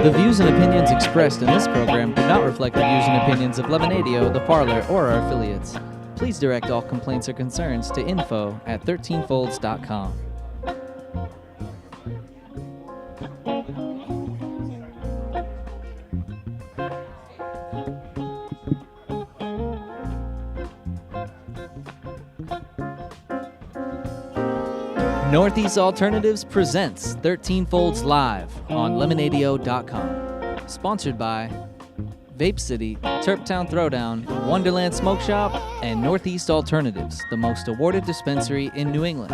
The views and opinions expressed in this program do not reflect the views and opinions of Lemonadio, the Parlour, or our affiliates. Please direct all complaints or concerns to info@13folds.com. Northeast Alternatives presents 13 Folds Live on Lemonadio.com. Sponsored by Vape City, Turptown Throwdown, Wonderland Smoke Shop, and Northeast Alternatives, the most awarded dispensary in New England.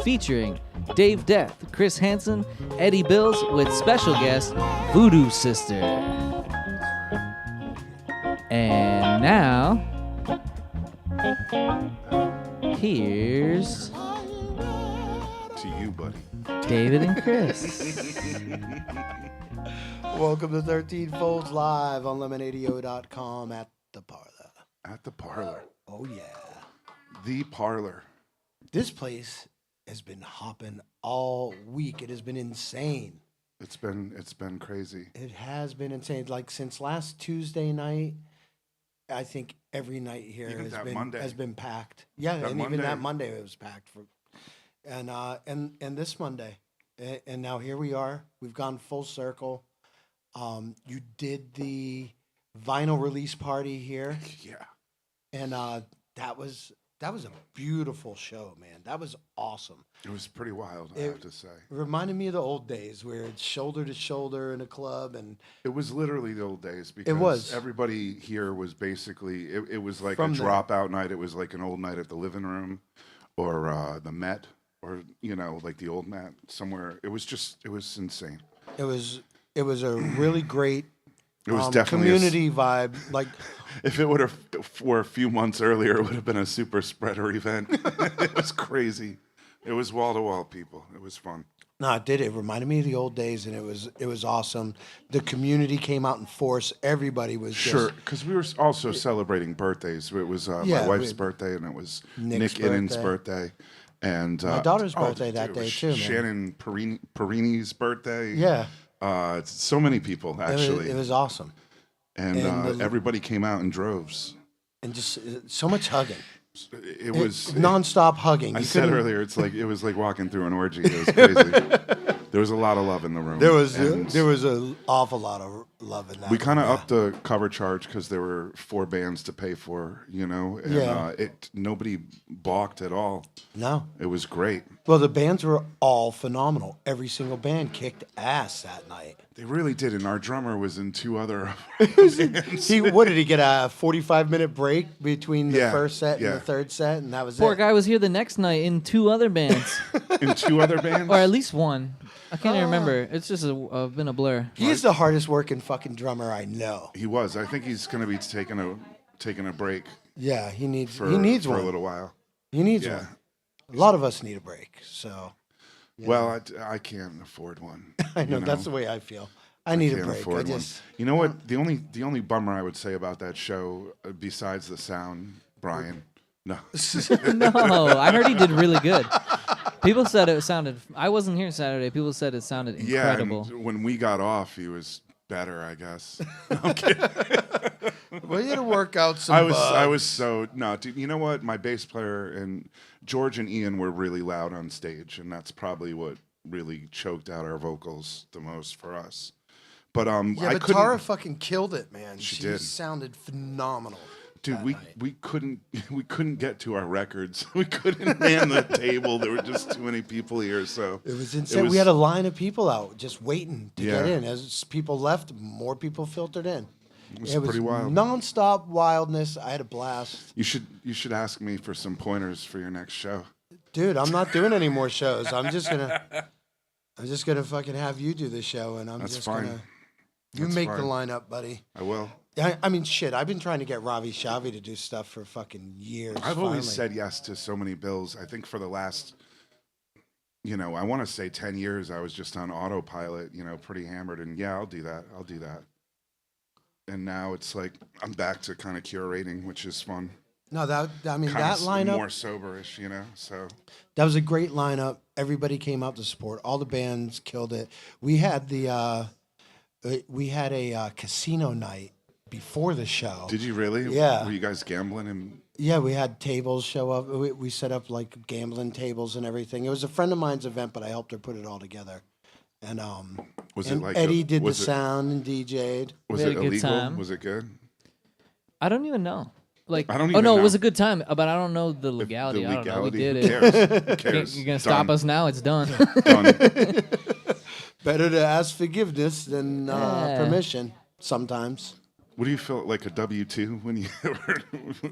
Featuring Dave Death, Chris Hansen, Eddie Bills, with special guest Vudu Sister. And now, here's to you, buddy. David and Chris. Welcome to 13 Folds Live on Lemonadio.com at the Parlour. At the Parlour. Oh, yeah. The Parlour. This place has been hopping all week. It has been insane. It's been crazy. It has been insane. Like, since last Tuesday night, I think every night here has been packed. Yeah, that and Monday. even that Monday it was packed. And this Monday. And now here we are. We've gone full circle. You did the vinyl release party here. Yeah. And that was a beautiful show, man. That was awesome. It was pretty wild, I have to say. It reminded me of the old days where it's shoulder to shoulder in a club, and it was literally the old days because it was. Everybody here was basically it was like From a dropout night. It was like an old night at the living room or the Met or like the old Met somewhere. It was insane. It was a really great It was definitely community vibe. Like, if it would have for a few months earlier, it would have been a super spreader event. It was crazy. It was wall to wall people. It was fun. No, it did. It reminded me of the old days, and it was awesome. The community came out in force. Everybody was sure, because we were also celebrating birthdays. It was my wife's birthday, and it was Nick Innan's birthday, and my daughter's birthday that day too. Man. Shannon Perini's birthday. Yeah, so many people actually. It was awesome, and everybody came out in droves, and just so much hugging. It was nonstop hugging. I said earlier, it was like walking through an orgy. It was crazy. There was a lot of love in the room. There was an awful lot of love in that. We kind of upped the cover charge because there were 4 bands to pay for, and nobody balked at all. No, it was great. Well, the bands were all phenomenal. Every single band kicked ass that night. They really did, and our drummer was in 2 other bands. What did he get, a 45-minute break between the first set and the third set, and that was Poor guy was here the next night in 2 other bands. In 2 other bands? Or at least one. I can't even remember. It's just been a blur. He's the hardest working fucking drummer I know. He was. I think he's going to be taking a break. Yeah, he needs for one. A little while. He needs one. A lot of us need a break, so. Well, I can't afford one. I know, that's the way I feel. I need a break. Afford one. You know what? The only bummer I would say about that show, besides the sound, Brian. No. No, I heard he did really good. People said it sounded. I wasn't here Saturday. People said it sounded incredible. Yeah, and when we got off, he was better, I guess. No, I'm kidding. Well, you had to work out some. I was so no, dude. You know what? My bass player and George and Ian were really loud on stage, and that's probably what really choked out our vocals the most for us. But but Tara fucking killed it, man. She did. Sounded phenomenal. Dude, we couldn't get to our records. We couldn't man the table. There were just too many people here. So it was insane. We had a line of people out just waiting to get in. As people left, more people filtered in. It was pretty wild. Nonstop wildness. I had a blast. You should ask me for some pointers for your next show. Dude, I'm not doing any more shows. I'm just gonna fucking have you do the show, and you make the lineup, buddy. I will. I mean, shit, I've been trying to get Ravi Shavi to do stuff for fucking years. I've always said yes to so many bills. I think for the last, I want to say 10 years, I was just on autopilot, pretty hammered. And yeah, I'll do that. And now it's like I'm back to kind of curating, which is fun. No, that Kinda lineup more soberish, So that was a great lineup. Everybody came out to support. All the bands killed it. We had the we had a casino night before the show. Did you really? Yeah. Were you guys gambling? And Yeah, we had tables show up. We set up like gambling tables and everything. It was a friend of mine's event, but I helped her put it all together. And was and it like Eddie did the was it- sound and DJ'd. Was We had it a good illegal? time. Was it good? I don't even know. Like, I don't oh even no, know. it was a good time, but I don't know the legality. The I don't know. We legality? did Who it. cares? Who cares? You're gonna stop Done. us now? It's done. Done. Better to ask forgiveness than Yeah. permission sometimes. What do you feel like a W-2 when you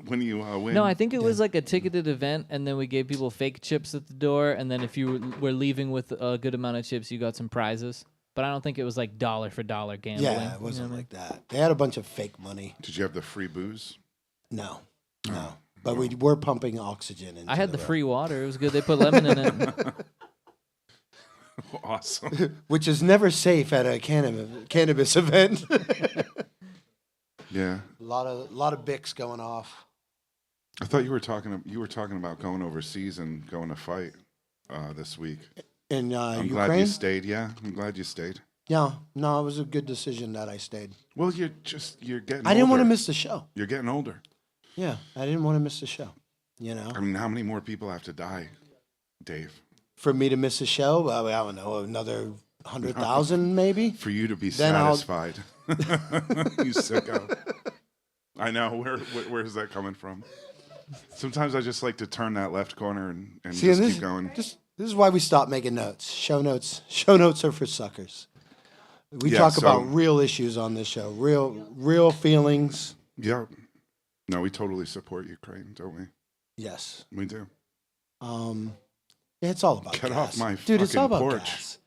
when you win? No, I think it was like a ticketed event, and then we gave people fake chips at the door, and then if you were leaving with a good amount of chips, you got some prizes. But I don't think it was like dollar for dollar gambling. Yeah, it you wasn't know what I like that. They had a bunch of fake money. Did you have the free booze? No. But we were pumping oxygen into I had the room. free water. It was good. They put lemon in it. Awesome. Which is never safe at a cannabis event. Yeah. A lot of Bics going off. I thought you were talking about going overseas and going to fight this week. In I'm Ukraine? glad you stayed. Yeah, I'm glad you stayed. Yeah, no, it was a good decision that I stayed. Well, you're getting. I didn't want to older. miss the show. You're getting older. Yeah, I didn't want to miss the show. You know, I mean, how many more people have to die, Dave, for me to miss the show, well, I don't know, another 100,000 maybe. for you to be Then I'll- satisfied? You sicko. I know. Where's that coming from? Sometimes I just like to turn that left corner and See, just this, keep going. This is why we stopped making notes. Show notes are for suckers. We Yeah, talk so- about real issues on this show, real feelings. Yeah. No, we totally support Ukraine, don't we? Yes. We do. Yeah, it's all about Get gas. off my Dude, it's all fucking about porch. gas.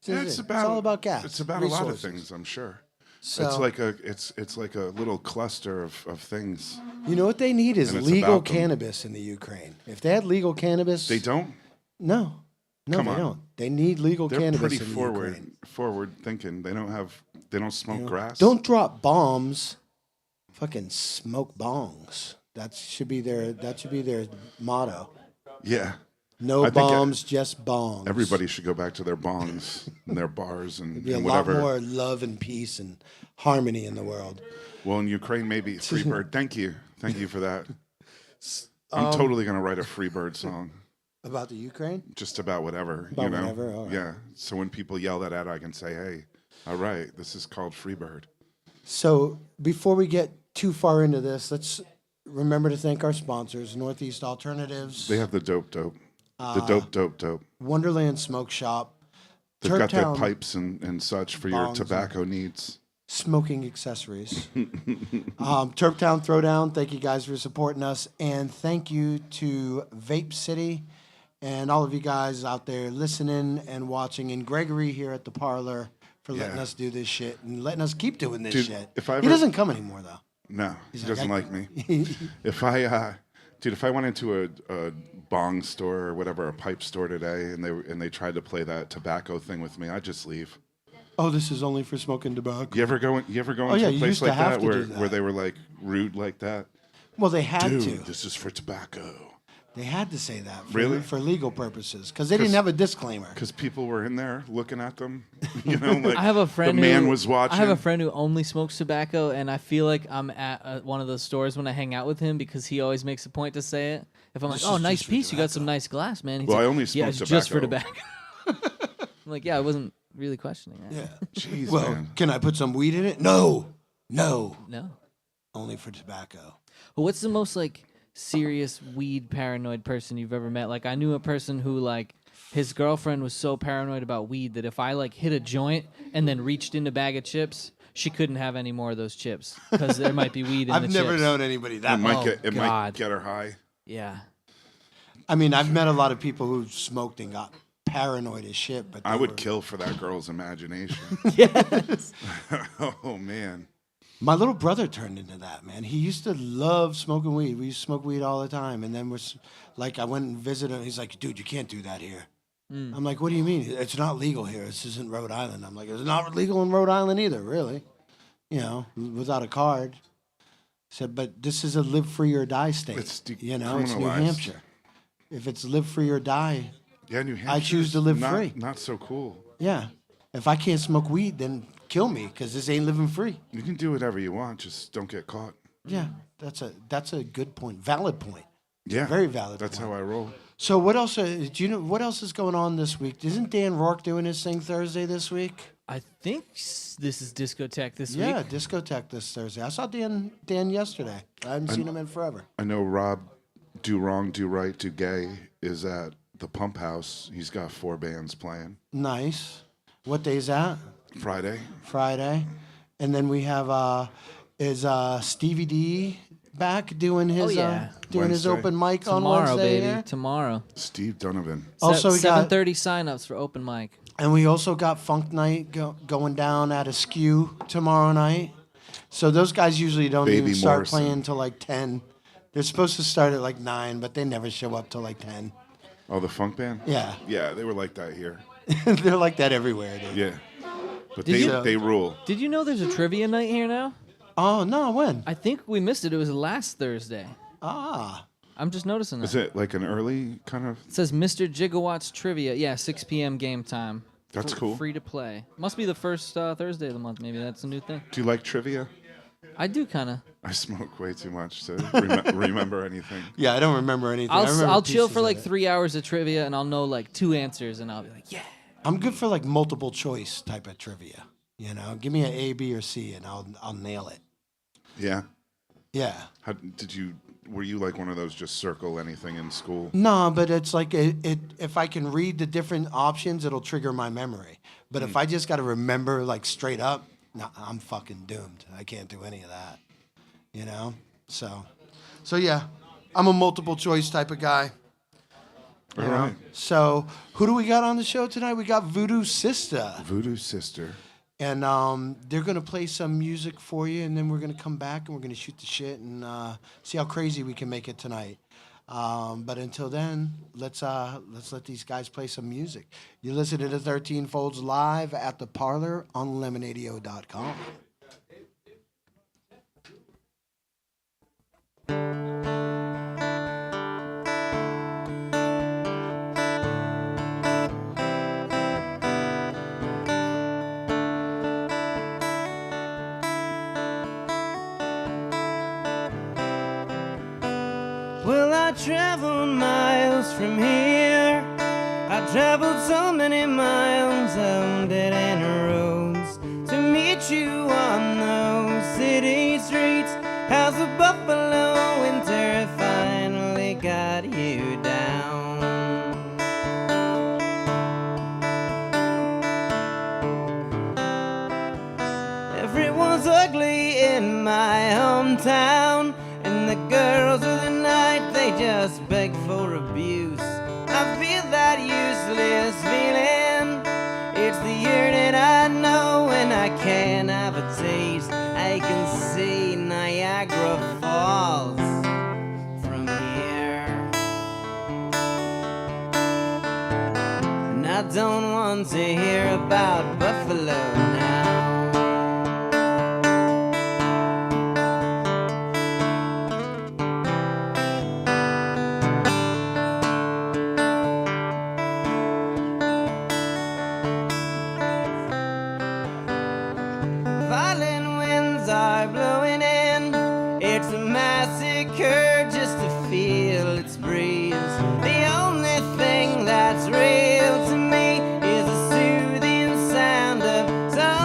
Yeah, It's all about gas. It's about a lot of resources. things, I'm sure. So, It's like a little cluster of things. you know what they need is And it's legal about them. cannabis in the Ukraine. If they had legal cannabis, They don't. No, Come they on. don't. They need legal They're cannabis pretty in the forward Ukraine. thinking. They don't smoke You know, grass. Don't drop bombs. Fucking smoke bongs. That should be their motto. Yeah. No I think bombs, just bongs. Everybody should go back to their bongs and their bars and, Be a and lot whatever. more love and peace and harmony in the world. Well, in Ukraine, maybe Freebird. Thank you for that. Um, I'm totally gonna write a Freebird song, About the Ukraine? just about whatever. About you know? whatever, all right. Yeah. So when people yell that out, I can say, "Hey, all right, this is called Freebird." So before we get too far into this, let's remember to thank our sponsors, Northeast Alternatives, They have the dope. The dope. Wonderland Smoke Shop, They've got the Turptown pipes and such for your bongs tobacco needs. Smoking Accessories. Turptown Throwdown, thank you guys for supporting us. And thank you to Vape City and all of you guys out there listening and watching. And Gregory here at the Parlour for letting Yeah. us do this shit and letting us keep doing this Dude, shit. if I He ever- doesn't come anymore, though. No, he like, doesn't I- like me. If I went into a bong store or whatever, a pipe store today, and they tried to play that tobacco thing with me, I'd just leave. Oh, this is only for smoking tobacco. You ever go into yeah, a you place used to like have that to where do that. where they were like rude like that? Well, they had Dude, to. this is for tobacco. They had to say that Really? for legal purposes because they didn't have a disclaimer. Because people were in there looking at them. You know, like I have a friend the man who was watching. I have a friend who only smokes tobacco, and I feel like I'm at one of those stores when I hang out with him because he always makes a point to say it. If I'm like, This "Oh, is nice just for piece, you got some tobacco." nice glass, man." He's Well, like, I only yeah, smoke it's just for tobacco. tobacco. I'm like, yeah, I wasn't really questioning it. Yeah. Jeez, Well, man. can I put some weed in it? No. No. Only for tobacco. Well, what's the most like serious weed paranoid person you've ever met? Like, I knew a person who like his girlfriend was so paranoid about weed that if I like hit a joint and then reached in a bag of chips, she couldn't have any more of those chips because there might be weed in I've the never chips. known anybody that. It might Oh, get might God. get her high. Yeah. I mean, I've met a lot of people who smoked and got paranoid as shit. But I they would were- kill for that girl's imagination. Yes. Oh man. My little brother turned into that, man. He used to love smoking weed. We used to smoke weed all the time. And then like, I went and visited him. He's like, dude, you can't do that here. I'm like, what do you mean? It's not legal here. This isn't Rhode Island. I'm like, it's not legal in Rhode Island either, really. You know, without a card. Said, but this is a live free or die state. It's you know, it's New decriminalized. Hampshire. If it's live free or die, Yeah, New Hampshire. choose to live not, free. Not so cool. yeah. If I can't smoke weed, then kill me because this ain't living free. You can do whatever you want, just don't get caught. Yeah, that's a good point. Valid point. Yeah. Very valid That's point. how I roll. So what else? Do you know what else is going on this week? Isn't Dan Rourke doing his thing Thursday this week? I think this is discotheque this Yeah, week. discotheque this Thursday. I saw Dan yesterday. I haven't seen him in forever. I know Rob, Do Wrong, Do Right, Do Gay is at the Pump House. He's got 4 bands playing. Nice. What day's that? Friday. Friday. And then we have Stevie D back doing his his Wednesday. open mic Tomorrow, on Wednesday. baby. Here. Tomorrow. Steve Donovan. Also, we got 7:30 signups for open mic. and we also got Funk Night going down at Askew tomorrow night. So those guys usually don't Baby even start Morrison. playing till like 10. They're supposed to start at like 9, but they never show up till like 10. Oh, the funk band? Yeah. Yeah, they were like that here. They're like that everywhere, dude. Yeah. But Did you- they rule. Did you know there's a trivia night here now? Oh, no, when? I think we missed it. It was last Thursday. Ah. I'm just noticing that. Is it like an early kind of? It says Mr. Gigawatt's Trivia. Yeah, 6 p.m. game time. That's cool. Free to play. Must be the first Thursday of the month. Maybe that's a new thing. Do you like trivia? I do kind of. I smoke way too much to remember anything. Yeah, I don't remember anything. I remember I'll chill pieces for of like it. 3 hours of trivia and I'll know like 2 answers and I'll be like, yeah. I'm good for like multiple choice type of trivia. You know, give me an A, B, or C, and I'll nail it. Yeah. Yeah. How did you? Were you like one of those just circle anything in school? No, but it's like it. If I can read the different options, it'll trigger my memory. But if I just got to remember like straight up, no, I'm fucking doomed. I can't do any of that. You know. So yeah, I'm a multiple choice type of guy. All You know? right. So who do we got on the show tonight? We got Vudu Sister. Vudu Sister. And they're going to play some music for you, and then we're going to come back, and we're going to shoot the shit and see how crazy we can make it tonight. But until then, let's let these guys play some music. You listen to the 13 Folds live at the Parlour on Lemonadio.com. Well, I traveled miles from here. I traveled so many miles on dead-end roads to meet you on those city streets. How's the buffalo winter finally got you down? Everyone's ugly in my hometown, and the girls of the night, they just beg for abuse. I feel that useless feeling. It's the year that I know, and I can't have a taste. I can see Niagara Falls from here, and I don't want to hear about Buffalo now. Violent winds are blowing in. It's a massacre just to feel its breeze. The only thing that's real to me is the soothing sound of some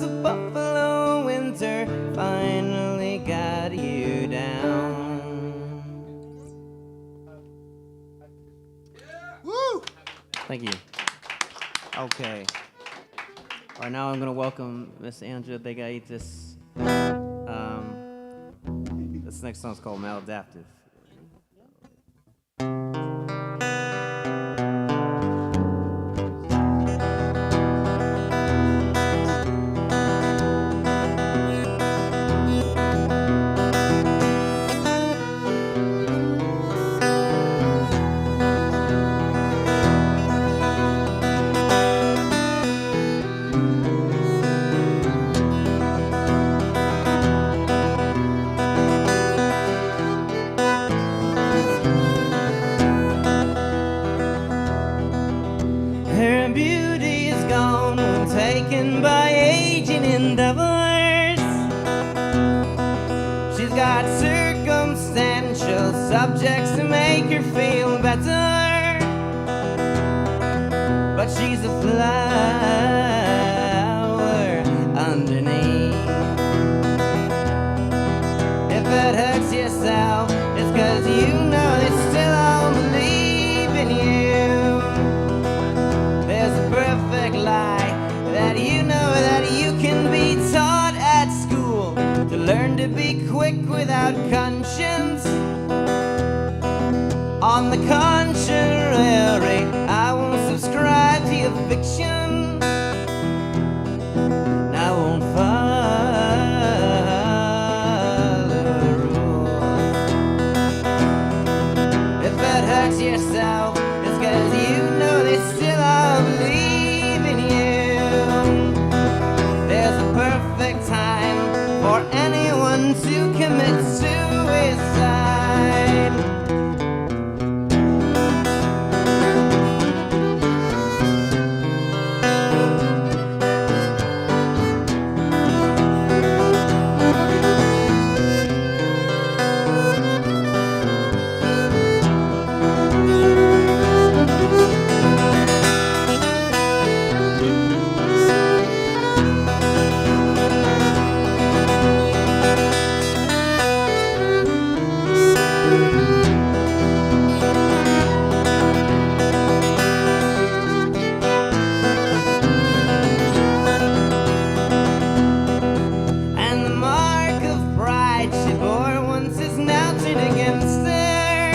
a buffalo winter finally got you down. Woo! Thank you. Okay. All right, now I'm going to welcome Miss Angela Begaitis. This next song's called Maladaptive. Her beauty is gone when taken by aging endeavors. She's got circumstantial subjects to make her feel better, but she's a flower underneath. If it hurts yourself, it's 'cause you know they still all believe in you. There's a perfect lie that you know that you can be taught at school to learn to be quick without conscience. On the contrary, I won't subscribe to your fiction. And I won't follow the rules. If it hurts yourself, it's 'cause you know they still all believe in you. There's a perfect time for anyone to commit suicide. And the mark of pride she bore once is now turned against her.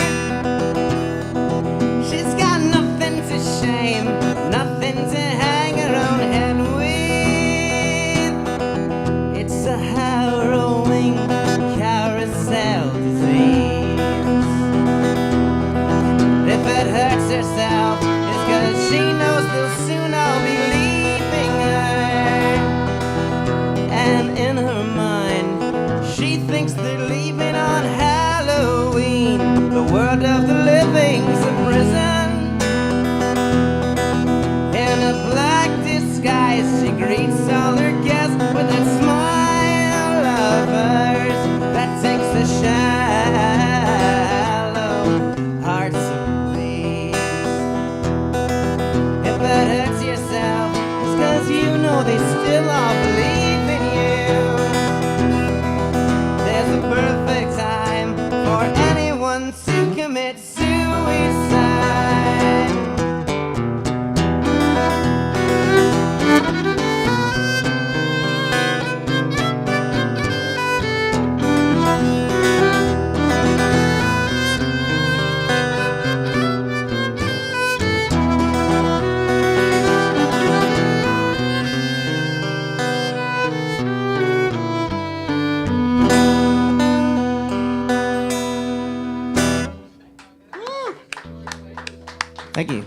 She's got nothing to shame, nothing to hang her own head with. It's a harrowing carousel disease. If it hurts herself, it's 'cause she knows they'll soon all be leaving her. And in her mind, she thinks they're leaving on Halloween. The world of the living's a prison. In a black disguise, she greets all her guests with that smile of hers that takes the shallow hearts of thieves. If it hurts yourself, it's 'cause you know they still all believe in you. There's a perfect time for anyone to commit suicide. Thank you.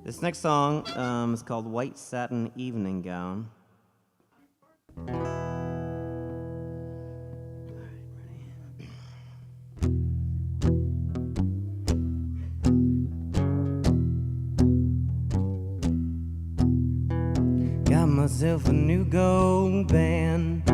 This next song is called White Satin Evening Gown. Got myself a new gold band,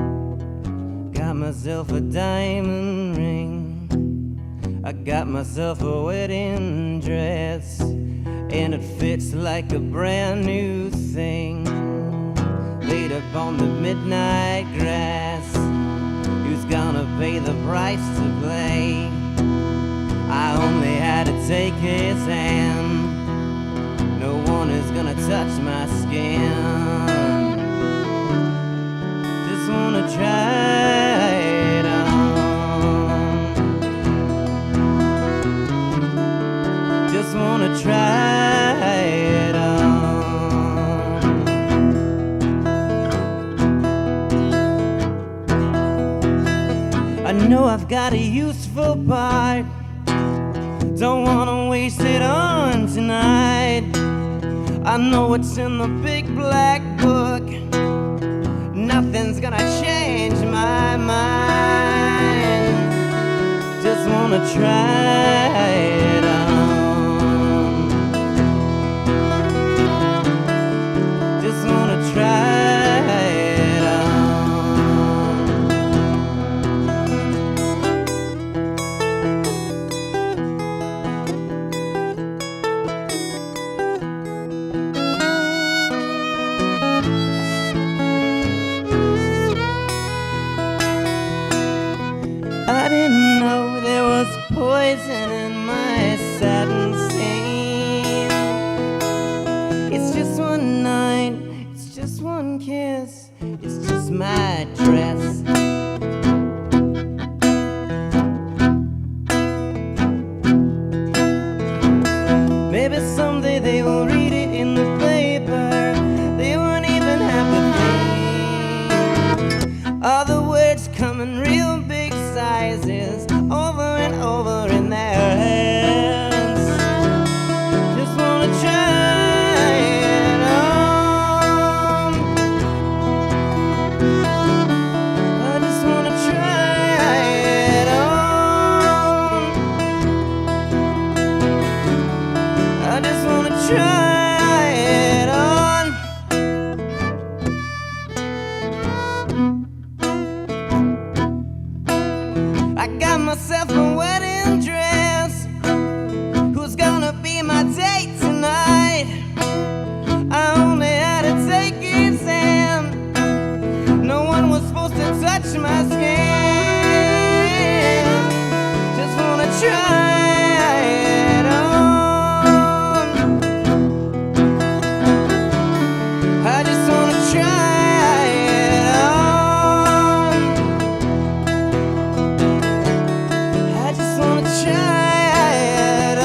got myself a diamond ring, I got myself a wedding dress, and it fits like a brand new thing. Laid up on the midnight grass, who's gonna pay the price to play? I only had to take his hand. No one is gonna touch my skin. Just wanna try it on. Just wanna try it on. I know I've got a useful part. Don't wanna waste it on tonight. I know what's in the big black book. Nothing's gonna change my mind. Just wanna try it on. Just wanna try it on. I didn't know there was poison in my satin stain. It's just one night, it's just one kiss, it's just my dress. Maybe someday they will read it in the paper. They won't even have to think. All the words come in real big sizes, over and over in their hands. Just wanna try it on. I just wanna try it on. I just wanna try it on. I got myself a wedding dress. Who's gonna be my date tonight? I only had to take his hand. No one was supposed to touch my skin. Just wanna try it on. I just wanna try it on. I just wanna try it on.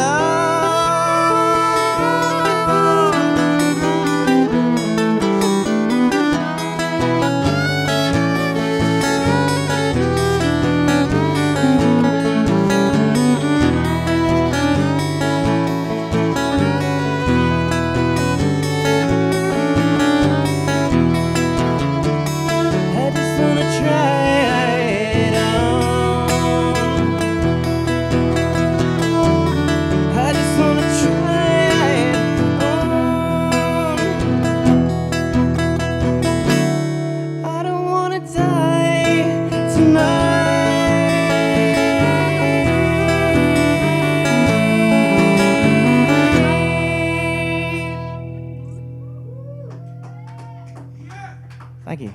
I just wanna try it on. I just wanna try it on. I don't wanna die tonight. Thank you.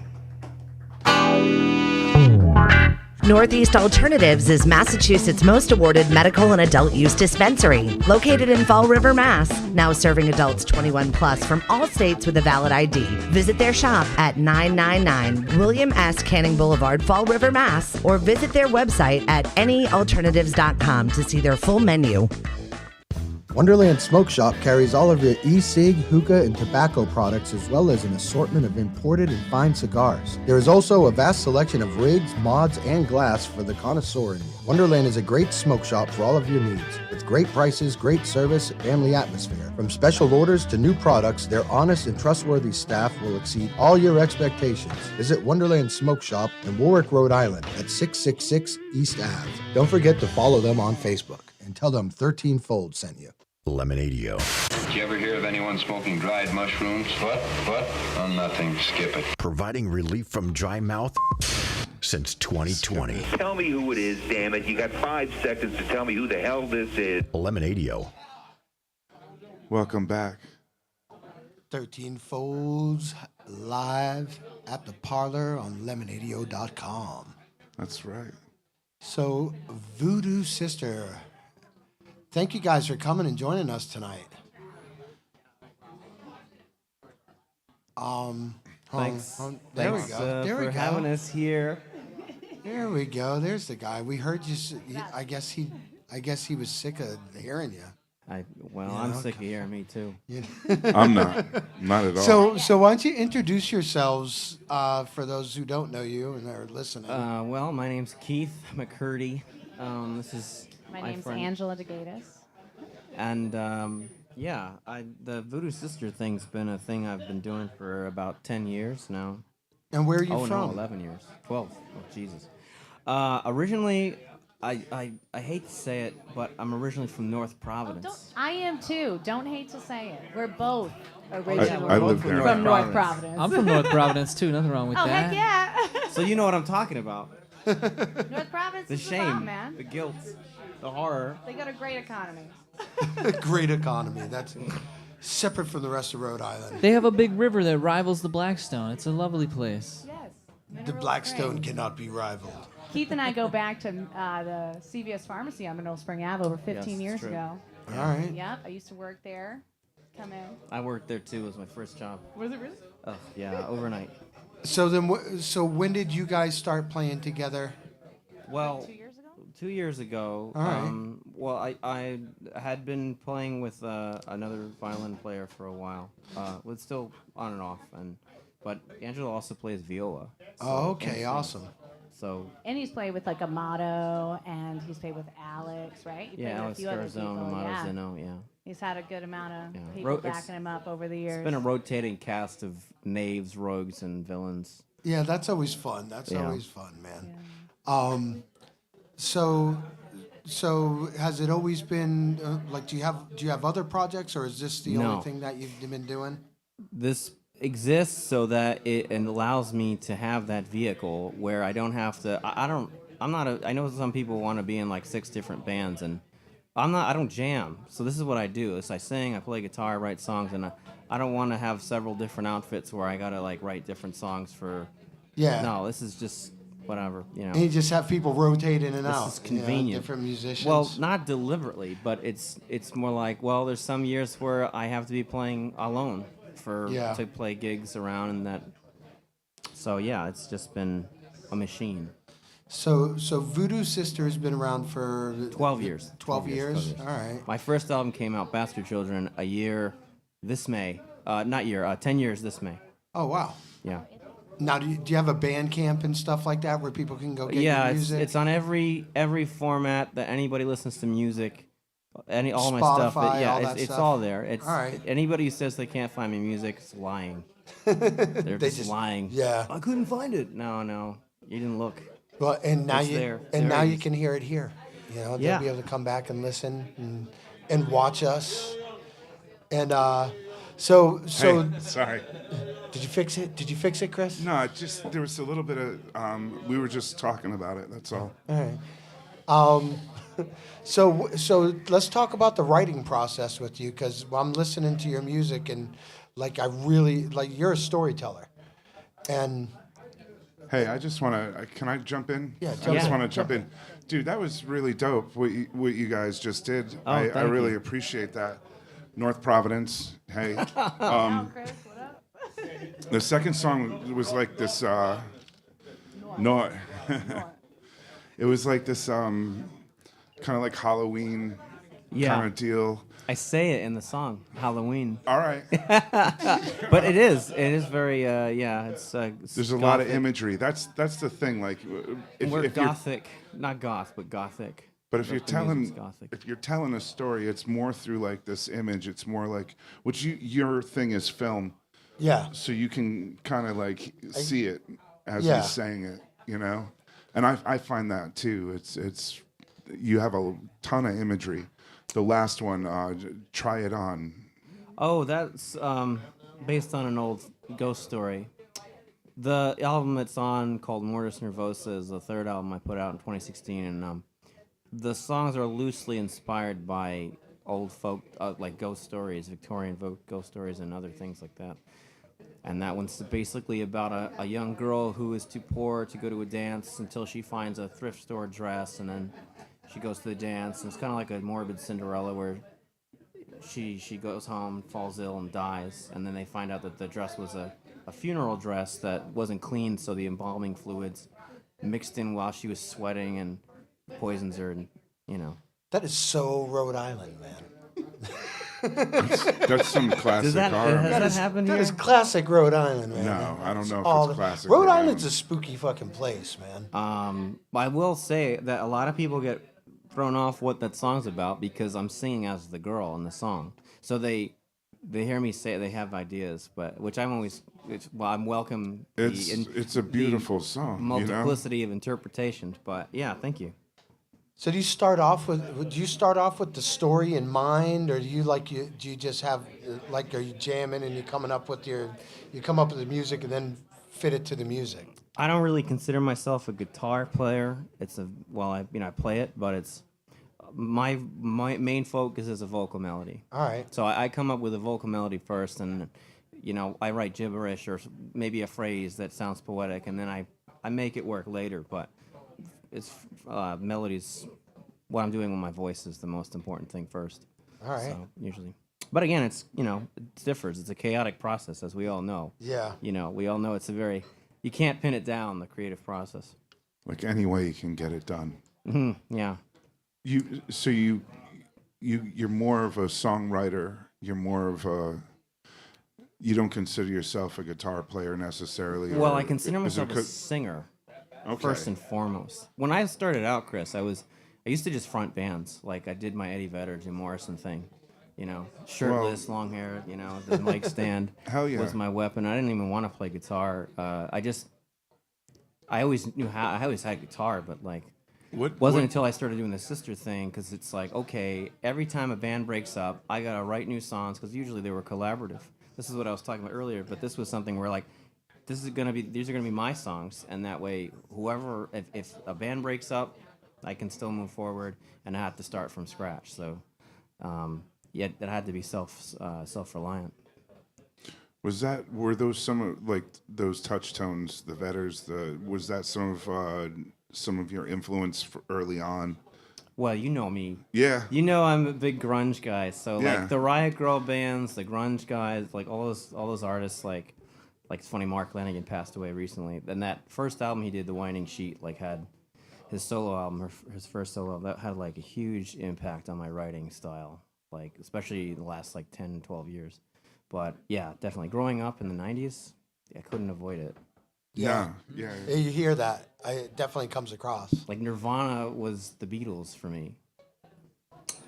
Northeast Alternatives is Massachusetts' most awarded medical and adult use dispensary, located in Fall River, Mass. Now serving adults 21 plus from all states with a valid ID. Visit their shop at 999 William S. Canning Boulevard, Fall River, Mass. Or visit their website at anyalternatives.com to see their full menu. Wonderland Smoke Shop carries all of your e-cig, hookah, and tobacco products, as well as an assortment of imported and fine cigars. There is also a vast selection of rigs, mods, and glass for the connoisseur in you. Wonderland is a great smoke shop for all of your needs. With great prices, great service, and family atmosphere. From special orders to new products, their honest and trustworthy staff will exceed all your expectations. Visit Wonderland Smoke Shop in Warwick, Rhode Island at 666 East Ave. Don't forget to follow them on Facebook and tell them 13 Fold sent you. Lemonadio. Did you ever hear of anyone smoking dried mushrooms? What? Oh, nothing. Skip it. Providing relief from dry mouth since 2020. Tell me who it is, damn it. You got 5 seconds to tell me who the hell this is. Lemonadio. Welcome back. 13 Folds live at the Parlour on Lemonadio.com. That's right. So, Vudu Sister, thank you guys for coming and joining us tonight. Thanks. There we Thanks, go. There we for go. having us here. There we go. There's the guy. We heard you. I guess he was sick of hearing you. I'm sick of hearing me too. I'm not at all. So why don't you introduce yourselves for those who don't know you and are listening? Well, my name's Keith McCurdy. This is My name's friend. Angela DeGatis. And the Vudu Sister thing's been a thing I've been doing for about 10 years now. And where are you Oh from? no, 11 years, 12. Oh Jesus. Originally, I hate to say it, but I'm originally from North Providence. I am too. Don't hate to say it. We're both originally I live there. from North Providence. I'm from North Providence too. Nothing wrong with Oh, that. heck yeah. So you know what I'm talking about. North Providence The is the shame, bomb, man. the guilt, the horror. They got a great economy. Great economy. That's separate from the rest of Rhode Island. They have a big river that rivals the Blackstone. It's a lovely place. Yes. The Mineral Blackstone Spring. cannot be rivaled. Keith and I go back to the CVS Pharmacy on Mineral Spring Ave over 15 years true. ago. All right. Yep, I used to work there. Come in. I worked there too. It was my first job. Was it really? Oh yeah, overnight. So then, so when did you guys start playing together? Well, 2 years ago? 2 years ago. All right. Well, I had been playing with another violin player for a while. With still on and off, but Angela also plays viola. Oh, okay, awesome. So And he's played with like Amato, and he's played with Alex, right? You played with a Alex few other Garzone, people, Amato yeah. Zeno, yeah. He's had a good amount of Yeah. people It's backing him up over the years. It's been a rotating cast of knaves, rogues, and villains. Yeah, that's always fun. That's Yeah. always fun, man. So has it always been like? Do you have other projects, or is this the No. only thing that you've been doing? This exists so that it allows me to have that vehicle where I don't have to. I know some people want to be in like 6 different bands, and I don't jam. So this is what I do: is I sing, I play guitar, write songs, and I don't want to have several different outfits where I gotta like write different songs for. Yeah. No, this is just whatever, you know. And you just have people rotate in and This out. is convenient. Different musicians. Well, not deliberately, but it's more like, well, there's some years where I have to be playing alone to play gigs around, and that. So yeah, it's just been a machine. So Vudu Sister has been around for 12 years. 12 years. 12 years. All right. My first album came out, Bastard Children, a year this May. 10 years this May. Oh wow. Yeah. Now, do you have a band camp and stuff like that where people can go get your music? it's on every format that anybody listens to music. All my Spotify, stuff. all that It's stuff? all there. It's All right. Anybody who says they can't find my music is lying. They're They just lying. Yeah. I couldn't find it. No, you didn't look. Well, and now It's you there. and There now it you is. can hear it here. You know, Yeah. they'll be able to come back and listen and watch us. And so Hey, sorry. did you fix it? Did you fix it, Chris? No, it just there was a little bit of we were just talking about it. That's all. All right. So let's talk about the writing process with you, because I'm listening to your music and like I really like you're a storyteller, and Hey, I just want to. Can I jump in? Yeah, I jump just in. want to jump in, dude. That was really dope. What you guys just did. I thank really you. appreciate that. North Providence. Hey. Oh, Chris, what up? The second song was like this. No. It was like this. Kind of like Halloween. Yeah. Kind of deal. I say it in the song Halloween, All right. but it is very It's There's a lot of imagery. That's the thing. Like, We're if you're gothic, not goth, but gothic. But if you're The music's telling gothic. a story, it's more through like this image. It's more like your thing is film, yeah, so you can kind of like see it as Yeah. he's saying it, you know. And I find that too. It's you have a ton of imagery. The last one, Try It On. Oh, that's based on an old ghost story. The album it's on, called Mortis Nervosa, is the third album I put out in 2016, and the songs are loosely inspired by old folk, like ghost stories, Victorian ghost stories, and other things like that. And that one's basically about a young girl who is too poor to go to a dance until she finds a thrift store dress, and then she goes to the dance. And it's kind of like a morbid Cinderella where she goes home, falls ill, and dies. And then they find out that the dress was a funeral dress that wasn't clean, so the embalming fluids mixed in while she was sweating and poisons her, and That is so Rhode Island, man. That's some classic Does that horror. happen That here? is classic Rhode Island, man. No, I don't know if All it's classic. Rhode Island's a spooky fucking place, man. I will say that a lot of people get thrown off what that song's about because I'm singing as the girl in the song. So they hear me say it, they have ideas, but which I'm always I'm welcome. It's a beautiful song. Multiplicity of interpretations, but yeah, thank you. So do you start off with the story in mind, or do you just have are you jamming and you come up with the music and then fit it to the music? I don't really consider myself a guitar player. I play it, but it's my main focus is a vocal melody. All right. So I come up with a vocal melody first, and I write gibberish or maybe a phrase that sounds poetic, and then I make it work later. But it's melodies. What I'm doing with my voice is the most important thing first. All right. So usually, but again, it differs. It's a chaotic process, as we all know. Yeah. We all know you can't pin it down, the creative process. Like any way you can get it done. Mm-hmm. Yeah. You're more of a songwriter. You're more of a. You don't consider yourself a guitar player necessarily. Well, I consider myself a singer. Okay. First and foremost. When I started out, Chris, I used to just front bands. Like I did my Eddie Vedder, Jim Morrison thing. Shirtless, long hair. The mic stand Hell yeah. was my weapon. I didn't even want to play guitar. I always knew how. I always had guitar, but wasn't until I started doing the sister thing, because it's like, okay, every time a band breaks up, I gotta write new songs, because usually they were collaborative. This is what I was talking about earlier, but this was something where these are gonna be my songs, and that way, if a band breaks up, I can still move forward, and I have to start from scratch. So, it had to be self-reliant. Were those some of those touch tones, the Vedders? Was that some of your influence early on? Well, you know me. Yeah. I'm a big grunge guy. So Yeah. the Riot Grrrl bands, the grunge guys, all those artists, like it's funny, Mark Lanigan passed away recently. And that first album he did, The Winding Sheet, had his solo album, his first solo album, that had a huge impact on my writing style, especially the last 10, 12 years. But yeah, definitely growing up in the 90s, I couldn't avoid it. Yeah. You hear that? It definitely comes across. Nirvana was the Beatles for me.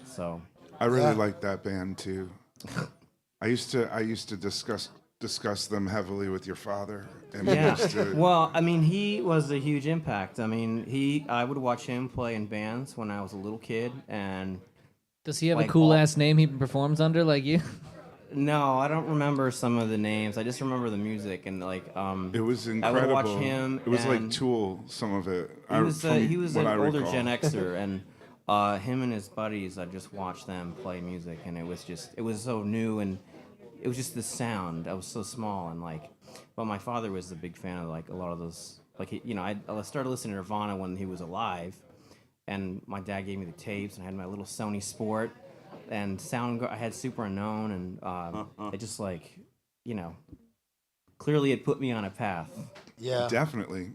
So I really liked that band too. I used to discuss them heavily with your father. And yeah. Well, he was a huge impact. I would watch him play in bands when I was a little kid, and does he have a cool ass name he performs under like you? No, I don't remember some of the names. I just remember the music, and it was incredible. I would watch him. It was like Tool, some of it. He was an older Gen Xer, and him and his buddies, I just watched them play music, and it was so new, and it was just the sound. I was so small, and but my father was a big fan of a lot of those. I started listening to Nirvana when he was alive, and my dad gave me the tapes, and I had my little Sony Sport. And I had Super Unknown, and it just clearly it put me on a path. Yeah, definitely.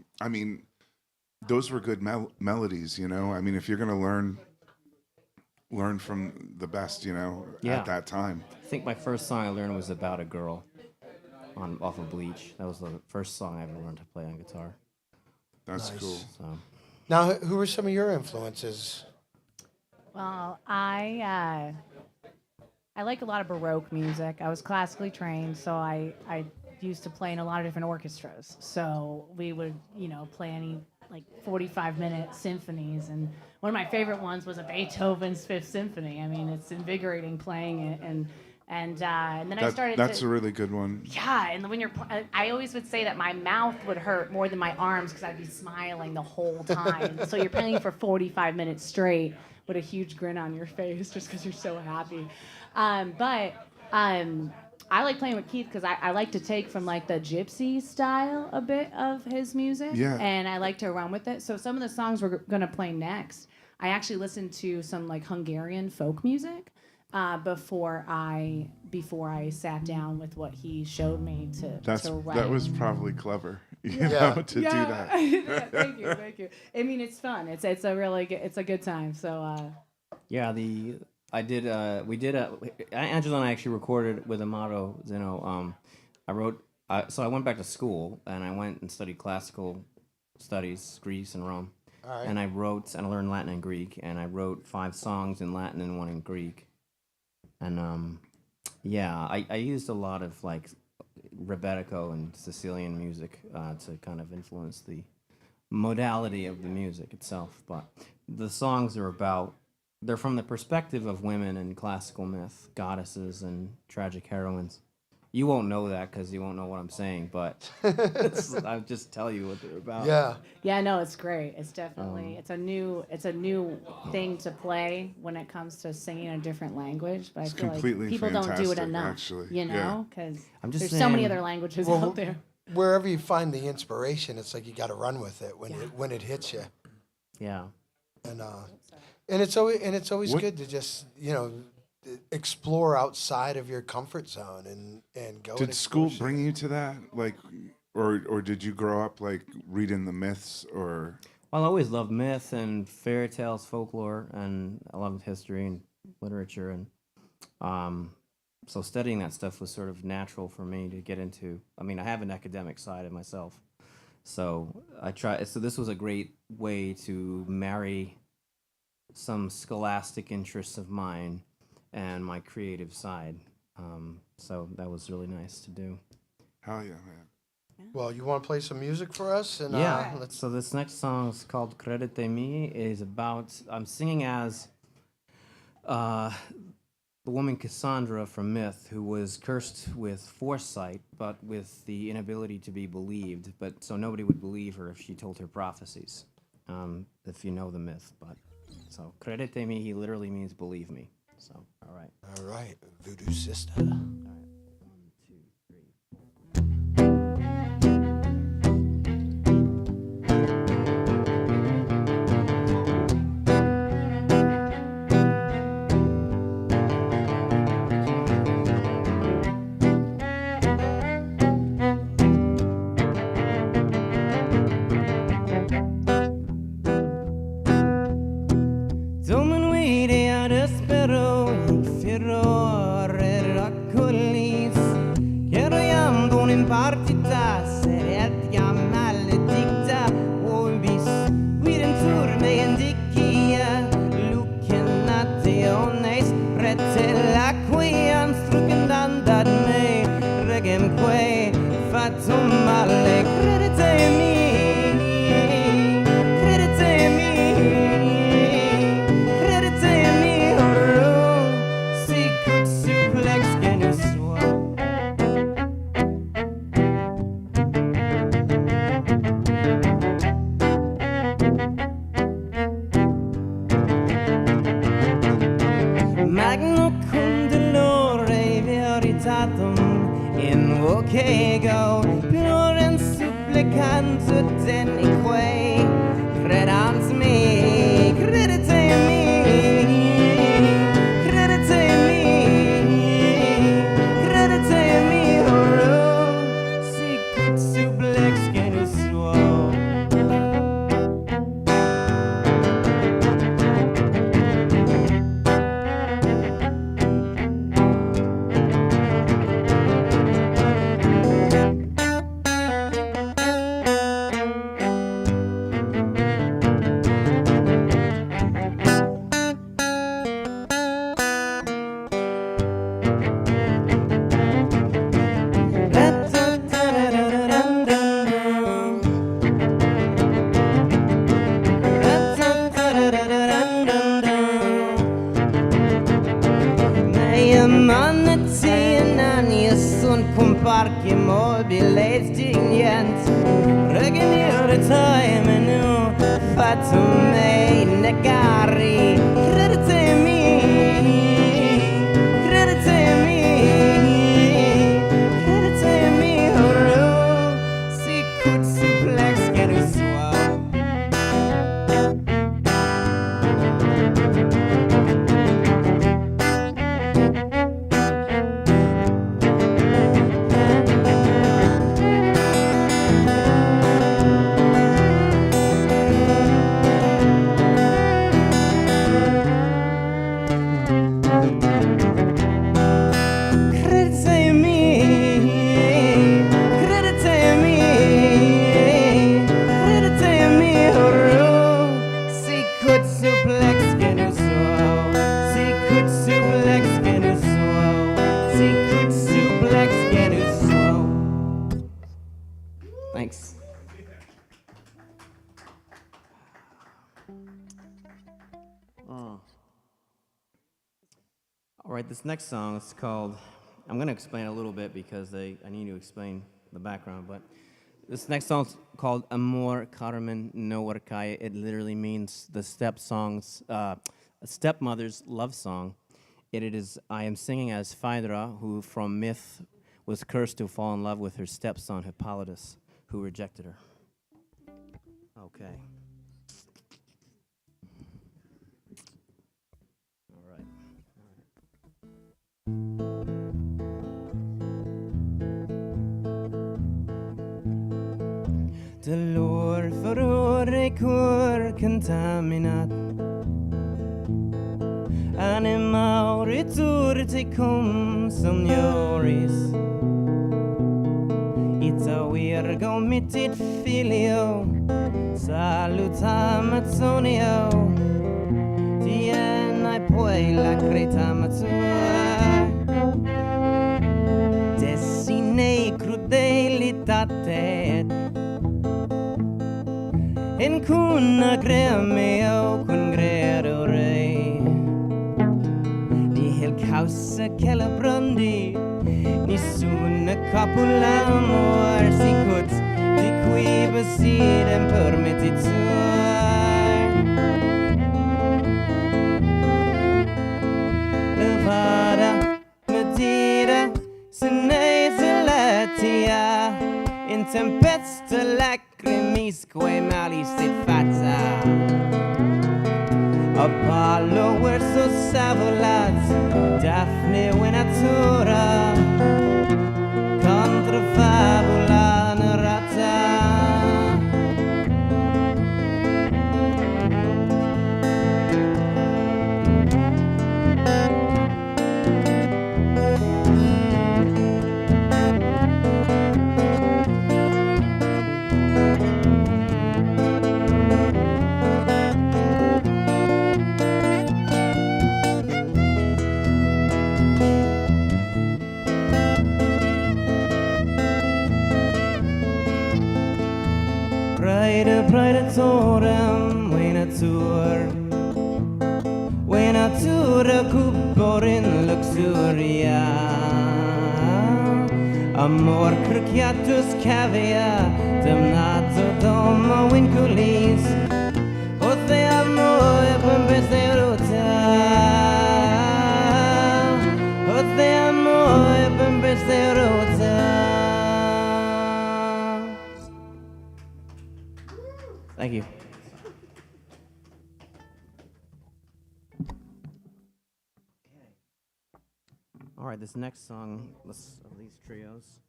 Those were good melodies. If you're gonna learn from the best, at that time. I think my first song I learned was About a Girl, off of Bleach. That was the first song I ever learned to play on guitar. That's cool. So. Now, who were some of your influences? Well, I like a lot of Baroque music. I was classically trained, so I used to play in a lot of different orchestras. So we would, play any 45-minute symphonies, and one of my favorite ones was a Beethoven's Fifth Symphony. It's invigorating playing it, And then I started That's to. a really good one. Yeah, and when I always would say that my mouth would hurt more than my arms because I'd be smiling the whole time. So you're playing for 45 minutes straight with a huge grin on your face just because you're so happy. But I like playing with Keith because I like to take from like the gypsy style a bit of his music, Yeah. and I like to run with it. So some of the songs we're gonna play next, I actually listened to some like Hungarian folk music before I sat down with what he showed me to write. That was probably clever, you know, to do that. Thank you. I mean, it's fun. It's a really good, it's a good time. So Yeah, Angela and I actually recorded with Amato Zeno. So I went back to school and I went and studied classical studies, Greece and Rome. All right. And I wrote and I learned Latin and Greek, and I wrote 5 songs in Latin and 1 in Greek. And I used a lot of like Rebetiko and Sicilian music to kind of influence the modality of the music itself. But the songs they're from the perspective of women in classical myth, goddesses and tragic heroines. You won't know that because you won't know what I'm saying, but I'll just tell you what they're about. Yeah. yeah, no, it's great. It's definitely it's a new thing to play when it comes to singing a different language. But It's I feel completely like people don't do it fantastic, enough, actually. you know, because I'm just there's so many saying- other languages Well, out there. Wherever you find the inspiration, it's like you got to run with it when it hits you. Yeah. And it's always What- good to just explore outside of your comfort zone and go. Did and school explore bring you to that? Like, or did you grow up like reading the myths or? Well, I always loved myth and fairy tales, folklore, and I loved history and literature, and so studying that stuff was sort of natural for me to get into. I mean, I have an academic side of myself, so So this was a great way to marry some scholastic interests of mine and my creative side. So that was really nice to do. Hell yeah, man. Well, you want to play some music for us? And Yeah. let's. So this next song is called "Credete Mi." Is about I'm singing as the woman Cassandra from myth, who was cursed with foresight, but with the inability to be believed. But so nobody would believe her if she told her prophecies. If you know the myth, but so "Credete Mi" he literally means believe me. So all right. All right, Vudu Sister. All right. 1, 2, 3. Partita, serett gammal dikta och bis vid en tur med en dickia lucken att det honest rättela quean strucken dandad med regem que fatum alle credite mi oro sicut suplex genus Magno condolore veritatum in vocego plurens supplicantur denique credans me credite me oro sicut suplex genus suo. parchi mobile stignenti. Regnere time nu fatto me negari. Credetemi, credetemi, credetemi, oh, si could suplex get a swap. Thanks. All right, this next song is called, I'm going to explain a little bit because I need to explain the background, but this next song is called Amor Carmen No Arcaya. It literally means the stepmother's love song. I am singing as Phaedra, who from myth was cursed to fall in love with her stepson Hippolytus, who rejected her. Okay. All right. Dolor furore cor contaminat Anima returte cum somnioris Ita virgo mitit filio Salutamatio Tienai poi la cretamatua Desine crudelitate In cuna gremeo con gredo rei Ni hel causa celebrandi Nessuna copula amor si cut Di qui besidem permittitur Levada medida Senese latia In tempesta lacrimisque malis et fata Apollo verso savolat Daphne venatura Contra fabula narrata Praetorem venatura cupor in luxuria Amor cruciatus cavia damnato domo vinculis Ote amor pempes de ruta Ote amor pempes de ruta Thank you. All right, this next song, of these trios,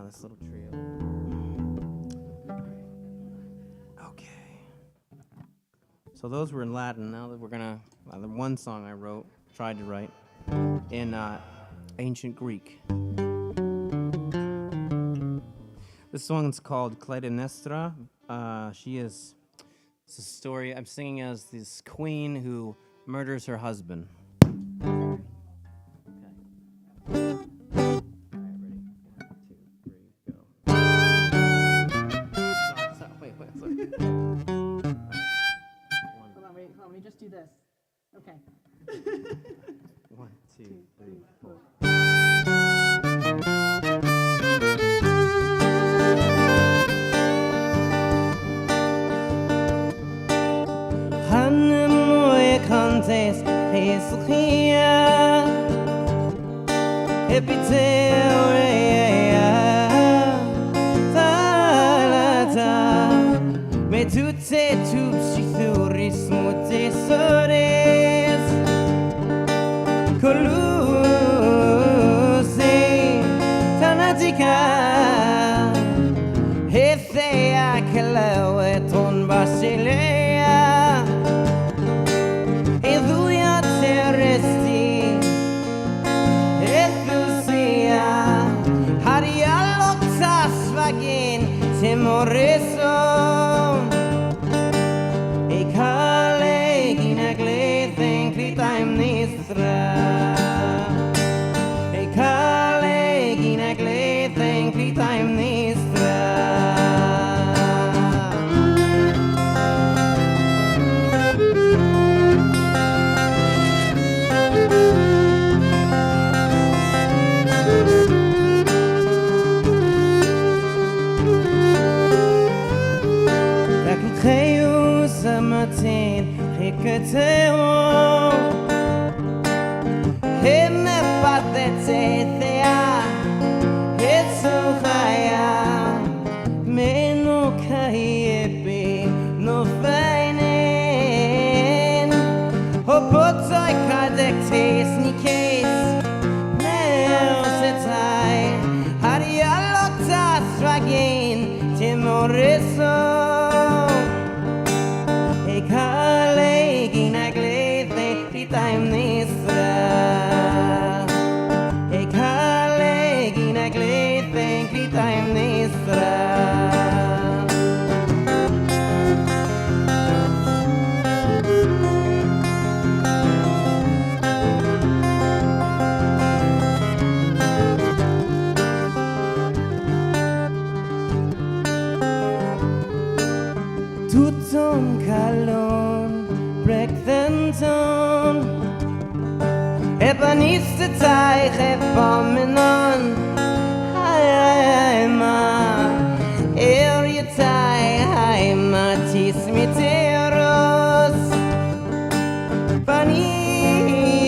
this little trio. Okay. So those were in Latin. Now that we're gonna, the one song I tried to write, in ancient Greek. This song's called Clytemnestra. It's a story I'm singing as this queen who murders her husband. Let me just do this. Okay. 1, 2, 3, 4. Hanno e contest Hesuchia Epiteorea Talata Me tutte tupsi thuris mute sores Colusi Tanatica Hethea Kalawe Ton Basilea Eduia Teresti Ethusia Haria Loxas Vagin Timoreso Ekale Ginagle Think Time Nistra Ekale Ginagle Think Time Nistra Matin, Ricateo, him about that thea, it's so high, Meno Kayebi, no fine, Hopotoi Kadek, Sneakes, Nails it's high, Haria Lotas Ragin, Timoriso. Ekale ginagle the time nistra Ekale ginagle the time nistra Tutum kalon brektenton Ebaniste teich epamenon Haima Erietai Haima Tismiteros Baniste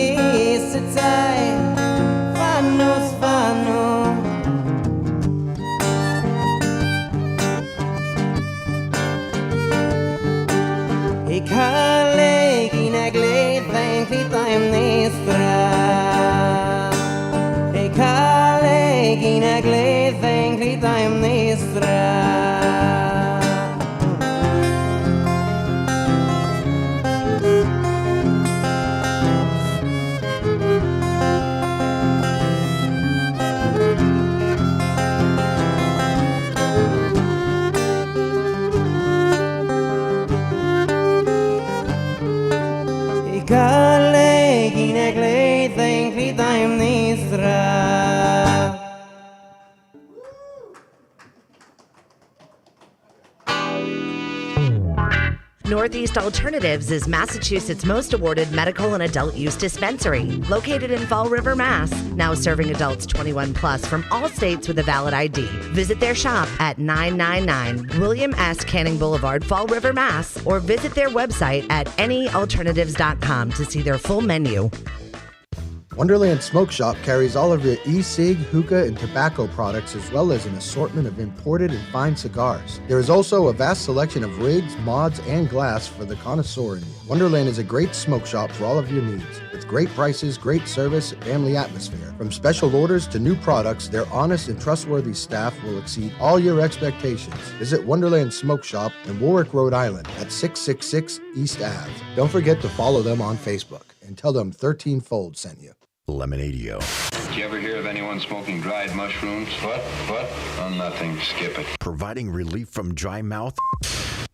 teich Fanos Fano Ekale ginagle think time nistra Ekale ginagle think time nistra Ekale ginagle think time nistra Northeast Alternatives is Massachusetts' most awarded medical and adult use dispensary, located in Fall River, Mass. Now serving adults 21 plus from all states with a valid ID. Visit their shop at 999 William S. Canning Boulevard, Fall River, Mass. Or visit their website at anyalternatives.com to see their full menu. Wonderland Smoke Shop carries all of your e-cig, hookah, and tobacco products as well as an assortment of imported and fine cigars. There is also a vast selection of rigs, mods, and glass for the connoisseur in you. Wonderland is a great smoke shop for all of your needs. With great prices, great service, and family atmosphere. From special orders to new products, their honest and trustworthy staff will exceed all your expectations. Visit Wonderland Smoke Shop in Warwick, Rhode Island at 666 East Ave. Don't forget to follow them on Facebook and tell them 13 Fold sent you. Lemonadio. Did you ever hear of anyone smoking dried mushrooms? What? Oh, nothing. Skip it. Providing relief from dry mouth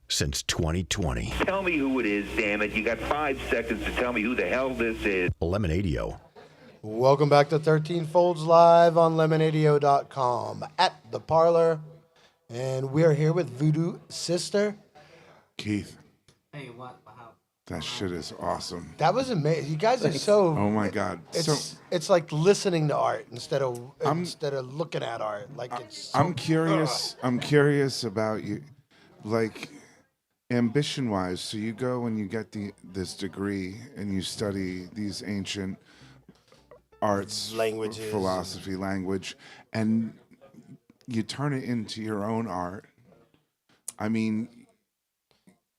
since 2020. Tell me who it is, damn it. You got 5 seconds to tell me who the hell this is. Lemonadio. Welcome back to 13 Folds Live on Lemonadio.com at the Parlour. And we're here with Vudu Sister. Keith, Hey, what? How? that shit is awesome. That was amazing. You guys are so... Oh my God. It's like listening to art instead of looking at art. Like it's. I'm curious. I'm curious about you. Like, ambition-wise, so you go and you get this degree and you study these ancient arts, Languages. philosophy, language, and you turn it into your own art. I mean,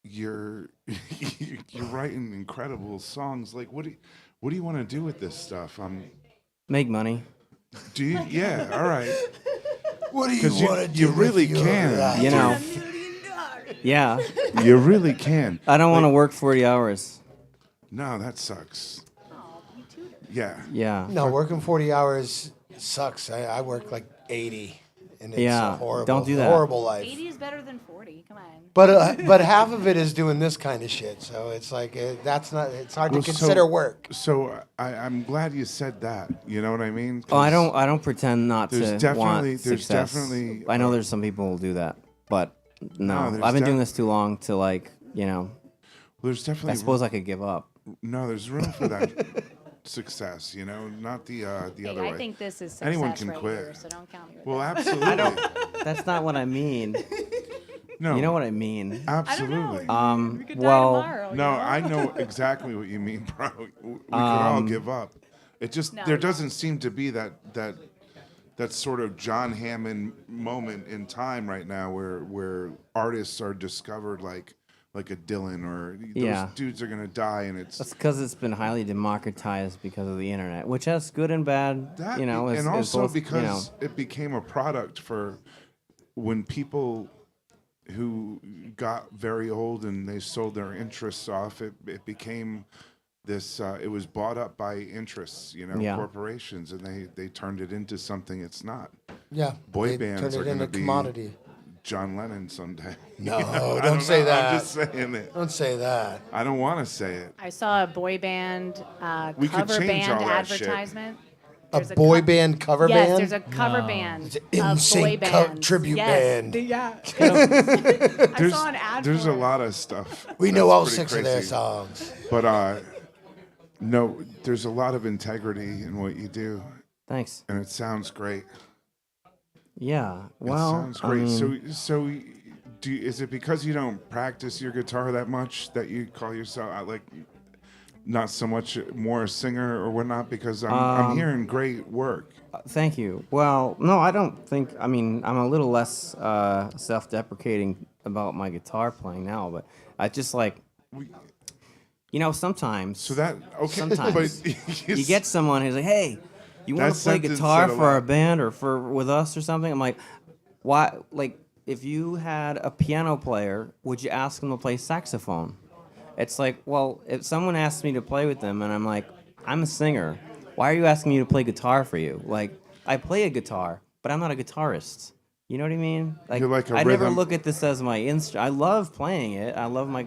you're you're writing incredible songs. Like, what do you want to do with this stuff? Make money. Do you? Yeah. All right. What do you Because want to do? you really with your can. life? You know. Yeah. You really can. I don't want to work 40 hours. No, that sucks. Yeah. Yeah. No, working 40 hours sucks. I work like 80, and it's Yeah, a horrible, don't do that. horrible life. 80 is better than 40. Come on. But half of it is doing this kind of shit. So it's like that's not. It's hard Well, to consider work. So I'm glad you said that. You know what I mean? Oh, I 'Cause don't pretend not to want success. definitely. I know there's some people who do that, but no, there's I've been doing this too long to There's definitely. I suppose I could give up. No, there's room for that success. You know, not the Hey, other way. I think this is success Anyone can right quit. here, so don't count me with Well, that. absolutely. That's not what I mean. No, You know what I mean? absolutely. You could die Well, tomorrow, No, you know? I know exactly what you mean, bro. We could all give up. It just No, there no. doesn't seem to be that sort of John Hammond moment in time right now where artists are discovered like a Dylan or those Yeah. dudes are gonna die and it's That's because it's been highly democratized because of the internet, which has good and bad. that Is, and is also both, because it became a product for when people who got very old and they sold their interests off, it became this it was bought up by interests, Yeah. corporations, and they turned it into something it's not. Yeah, Boy they bands turn are it going to into be commodity. John Lennon someday. No, I don't say know, that. I'm just saying it. Don't say that. I don't want to say it. I saw a boy band We could cover change band all that shit. advertisement. A There's boy co- band cover yes, band. there's a cover band It's an of boy NSYNC bands. tribute Yes. band. Yeah. I There's saw an ad there's for a it. lot of stuff. We that's know all pretty 6 of their crazy. songs. But no, there's a lot of integrity in what you do, Thanks. and it sounds great. Yeah. It Well, sounds I great. mean, So is it because you don't practice your guitar that much that you call yourself like not so much more a singer or whatnot? Because I'm hearing great work. thank you. Well, no, I don't think. I mean, I'm a little less self-deprecating about my guitar playing now, but I just like, sometimes. So that okay, Sometimes but you get someone who's like, "Hey, you want That to play sentence guitar said a for our lot. band or with us or something?" I'm like, "Why? Like, if you had a piano player, would you ask them to play saxophone?" It's like, well, if someone asks me to play with them, and I'm like, "I'm a singer. Why are you asking me to play guitar for you?" Like, I play a guitar, but I'm not a guitarist. You know what I mean? You're like a I never rhythm- look at this as my instrument. I love playing it. I love my,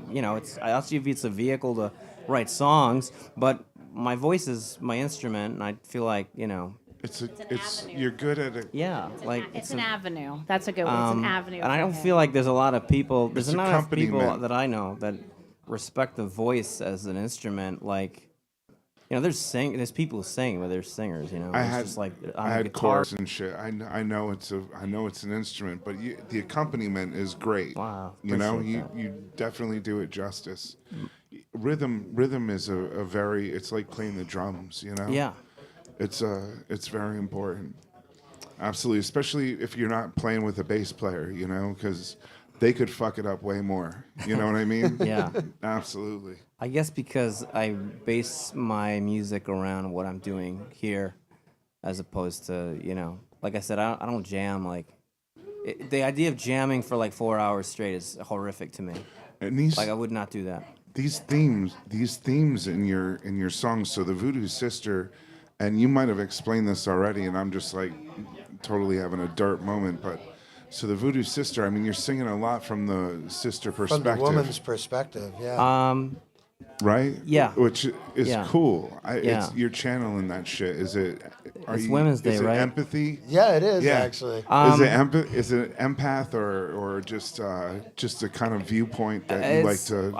I also if it's a vehicle to write songs, but my voice is my instrument, and I feel like, it's avenue. you're good at it. yeah, like It's an avenue. That's a good one. It's an avenue. and I for don't him. feel like there's a lot of people. There's It's not enough people accompaniment. that I know that respect the voice as an instrument. Like, there's people who sing, but they're singers. It's just like on I a had guitar. chorus and shit. I know it's an instrument, but the accompaniment is great. Wow, You know, appreciate that. you definitely do it justice. Rhythm is a very. It's like playing the drums. Yeah. It's very important. Absolutely, especially if you're not playing with a bass player. Because they could fuck it up way more. You know what I mean? Yeah. Absolutely. I guess because I base my music around what I'm doing here, as opposed to, like I said, I don't jam. Like, the idea of jamming for like 4 hours straight is horrific to me. And these Like, I would not do that. these themes in your songs. So the Vudu Sister, and you might have explained this already, and I'm just like totally having a dirt moment. But so the Vudu Sister, I mean, you're singing a lot from the sister From perspective, the woman's perspective, yeah. right? Yeah. Which is Yeah. cool. Yeah. You're channeling that shit. Is it? It's Women's Day, is it right? Empathy. Yeah, it is Yeah. actually. Is it empath or just a kind of viewpoint that you like to?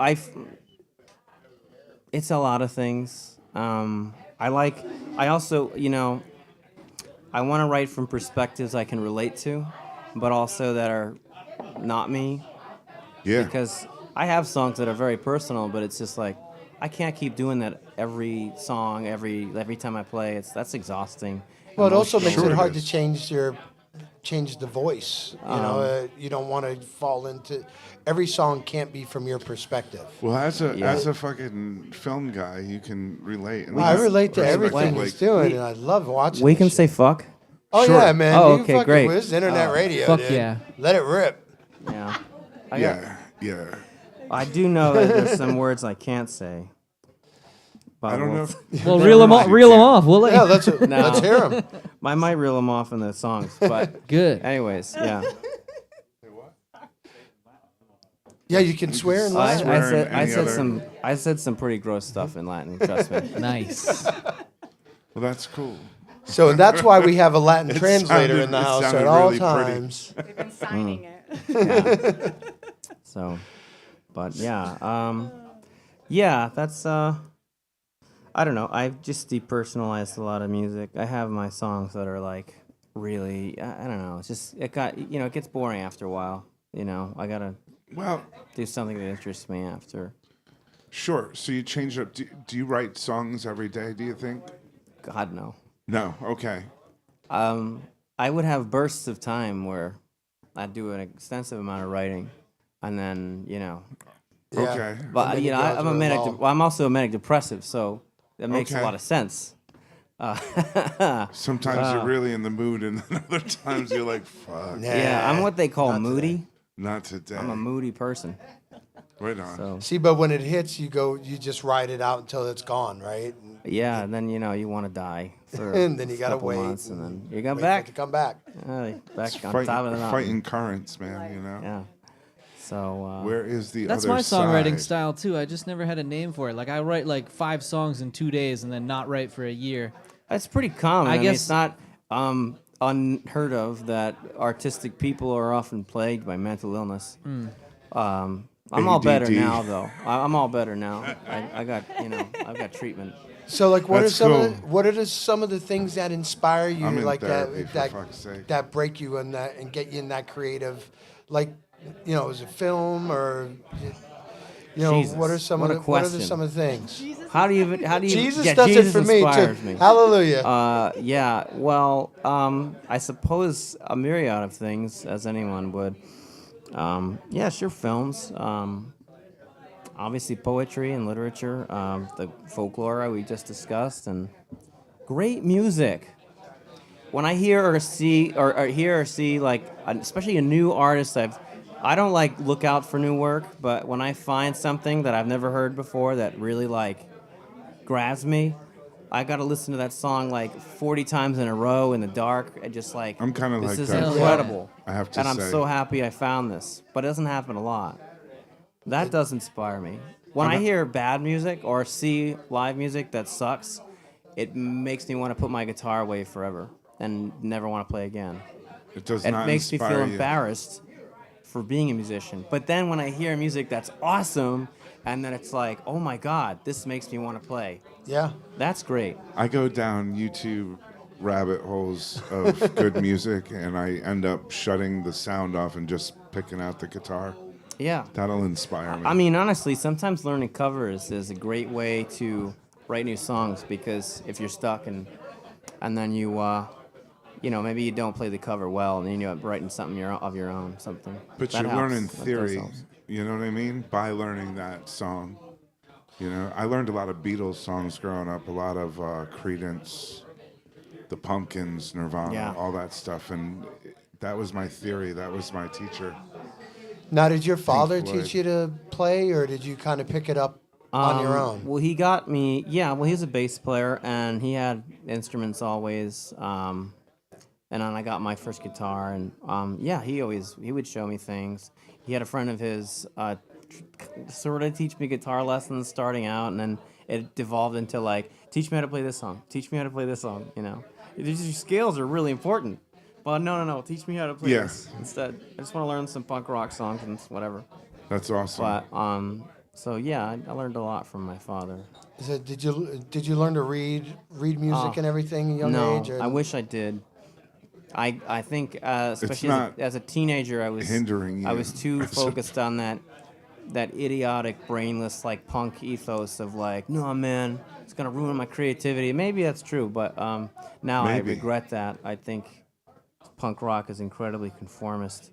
It's a lot of things. I also, I want to write from perspectives I can relate to, but also that are not me. Yeah. Because I have songs that are very personal, but it's just like I can't keep doing that every song, every time I play. That's exhausting. Well, it also makes Sure it it hard is. to change the voice. You don't want to fall into every song can't be from your perspective. Well, as a fucking film guy, you can relate. And I relate to respect, everything like, he's doing, and I love watching. We this can shit. say fuck. Oh Sure. yeah, man. Oh, You okay, fucking- great. This is internet radio, fuck dude. yeah. Let it rip. Yeah. Yeah. I do know that there's some words I can't say. But I don't know. Well, reel them off. Reel them off. We'll Yeah, let let's hear him. I might reel them off in the songs, but Good. anyways, yeah. Yeah, you can swear in I, Latin. swear in any other- I said some pretty gross stuff in Latin. Trust me. Nice. Well, that's cool. So that's why we have a Latin It translator sounded- in the it house at sounded all really pretty. times. They've been signing it. So, but yeah, that's I don't know. I've just depersonalized a lot of music. I have my songs that are like really, I don't know. It's just it gets boring after a while. I gotta Well, do something that interests me after. sure. So you change up. Do you write songs every day? Do you think? God no. No. Okay. I would have bursts of time where I'd do an extensive amount of writing, and then Yeah. Okay. But And then it goes I'm a to manic. evolve. I'm also a manic depressive, so that makes a Okay. lot of sense. Sometimes you're really in the mood, and then other times you're like, "Fuck, Yeah, I'm what they call moody. not today." I'm a moody person. Right on. So See, but when it hits, you just ride it out until it's gone, right? yeah, and then you want to die for And then you gotta couple wait months, and then you got Wait for it back, to come back. back on Fighting, top of the mountain. fighting currents, man. You know. Yeah. So Where is the That's other my songwriting side? style too. I just never had a name for it. Like I write like 5 songs in 2 days and then not write for a year. that's pretty common. I I mean, guess- it's not unheard of that artistic people are often plagued by mental illness. I'm all better ADD. now, though. I'm all better now. I got I've got treatment. So, like, what are That's some cool. what are some of the things that inspire you, I'm in like therapy, for that fuck's sake. that break you in that and get you in that creative, like, is it film or, Jesus, what are some what of a the, what are question. some of the things? How do you Jesus yeah, does Jesus it for me too. inspires me. Hallelujah. Yeah, well, I suppose a myriad of things, as anyone would. Yeah, sure, films. Obviously, poetry and literature, the folklore we just discussed, and great music. When I hear or see like, especially a new artist, I don't like look out for new work, but when I find something that I've never heard before that really like grabs me, I gotta listen to that song like 40 times in a row in the dark. And just like, I'm kinda this like is that. incredible. I have to and I'm say. so happy I found this, but it doesn't happen a lot. That does inspire me. When I hear bad music or see live music that sucks, it makes me want to put my guitar away forever and never want to play again. It does It not makes me inspire feel you. embarrassed for being a musician. But then when I hear music that's awesome, and then it's like, oh my God, this makes me want to play. Yeah. That's great. I go down YouTube rabbit holes of good music, and I end up shutting the sound off and just picking out the guitar. Yeah. That'll inspire me. I mean, honestly, sometimes learning covers is a great way to write new songs, because if you're stuck and then you maybe you don't play the cover well, and then you end up writing something of your own, something. but That you're helps. learning That does theory. help. You know what I mean? By learning that song. I learned a lot of Beatles songs growing up, a lot of Creedence, the Pumpkins, Nirvana, Yeah. all that stuff, and that was my theory. That was my teacher. Now, did your father Floyd. teach you to play, or did you kind of pick it up on your own? Well, he got me. Yeah, well, he was a bass player, and he had instruments always. And then I got my first guitar, and he would show me things. He had a friend of his sort of teach me guitar lessons starting out, and then it devolved into like, teach me how to play this song. Teach me how to play this song. These scales are really important. But no, teach me how to play Yeah. this instead. I just want to learn some punk rock songs and whatever. That's awesome. But so yeah, I learned a lot from my father. So did you learn to read music and everything at a young No, age? Or? I wish I did. I think especially not as a teenager, I was hindering you. I was too focused on that that idiotic, brainless, like punk ethos of like, no man, it's gonna ruin my creativity. Maybe that's true, but now I Maybe. regret that. I think punk rock is incredibly conformist.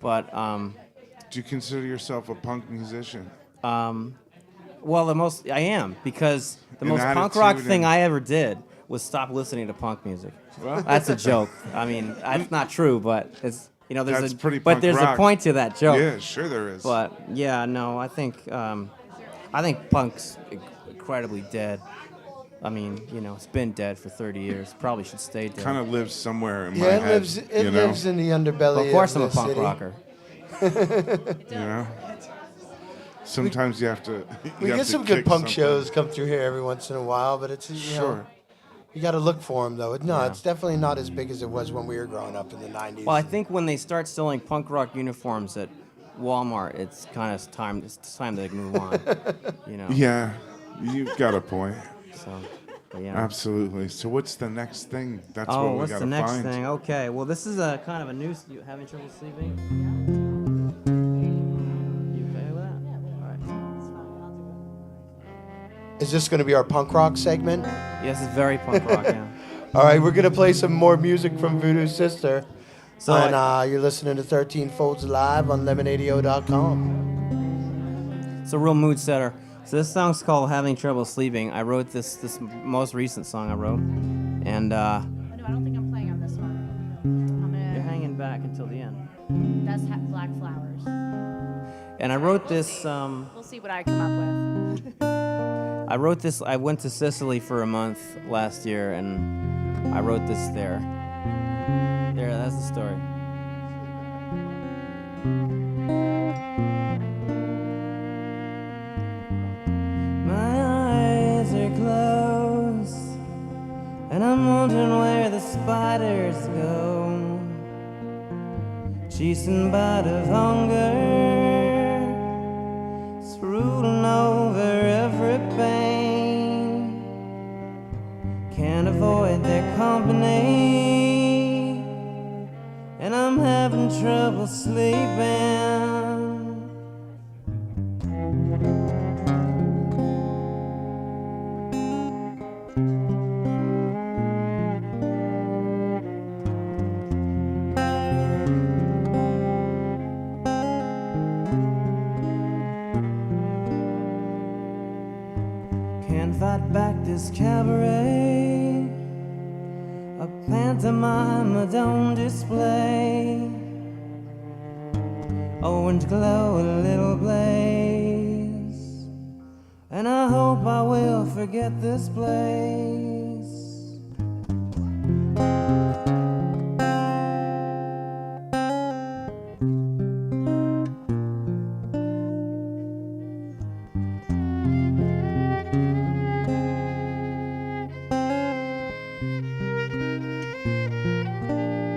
But Do you consider yourself a punk musician? well, I am, because the An most punk rock attitude thing and- I ever did was stop listening to punk music. That's a joke. I mean, that's not true, but it's That's pretty but punk there's rock. a point to that joke. Yeah, sure there is. But yeah, no, I think punk's incredibly dead. I mean, it's been dead for 30 years. Probably should stay dead. Kind of lives somewhere in my Yeah, it head. lives. It lives in the underbelly. Well, of course, I'm a the punk city. rocker. You know. Sometimes you have to. We get some good punk shows come through here every once in a while, but it's Sure. You got to look for them though. No, it's definitely not as big as it was when we were growing up in the '90s. Well, I think when they start selling punk rock uniforms at Walmart, it's kind of time. It's time to move on. Yeah, you've got a point. So, but yeah. Absolutely. So what's the next thing? That's what we what's gotta the next find. thing? Okay. Well, this is a kind of a new. You having trouble sleeping? You okay with that? Is this going to be our punk rock segment? Yes, it's very punk rock. Yeah. All right, we're going to play some more music from Vudu Sister. So And you're listening to 13 Folds Live on Lemonadio.com. It's a real mood setter. So this song's called "Having Trouble Sleeping." I wrote this most recent song I wrote, and No, I don't think I'm playing on this one. you're hanging back until the end. That's Black Flowers. And I wrote this. We'll see what I come up with. I wrote this. I went to Sicily for a month last year, and I wrote this there. There, that's the story. My eyes are closed, and I'm wondering where the spiders go, chasing bite of hunger, it's ruling over every pain. Can't avoid their company, and I'm having trouble sleeping. Can't fight back this cabaret, a pantomime I don't display. Orange glow, a little blaze, and I hope I will forget this place.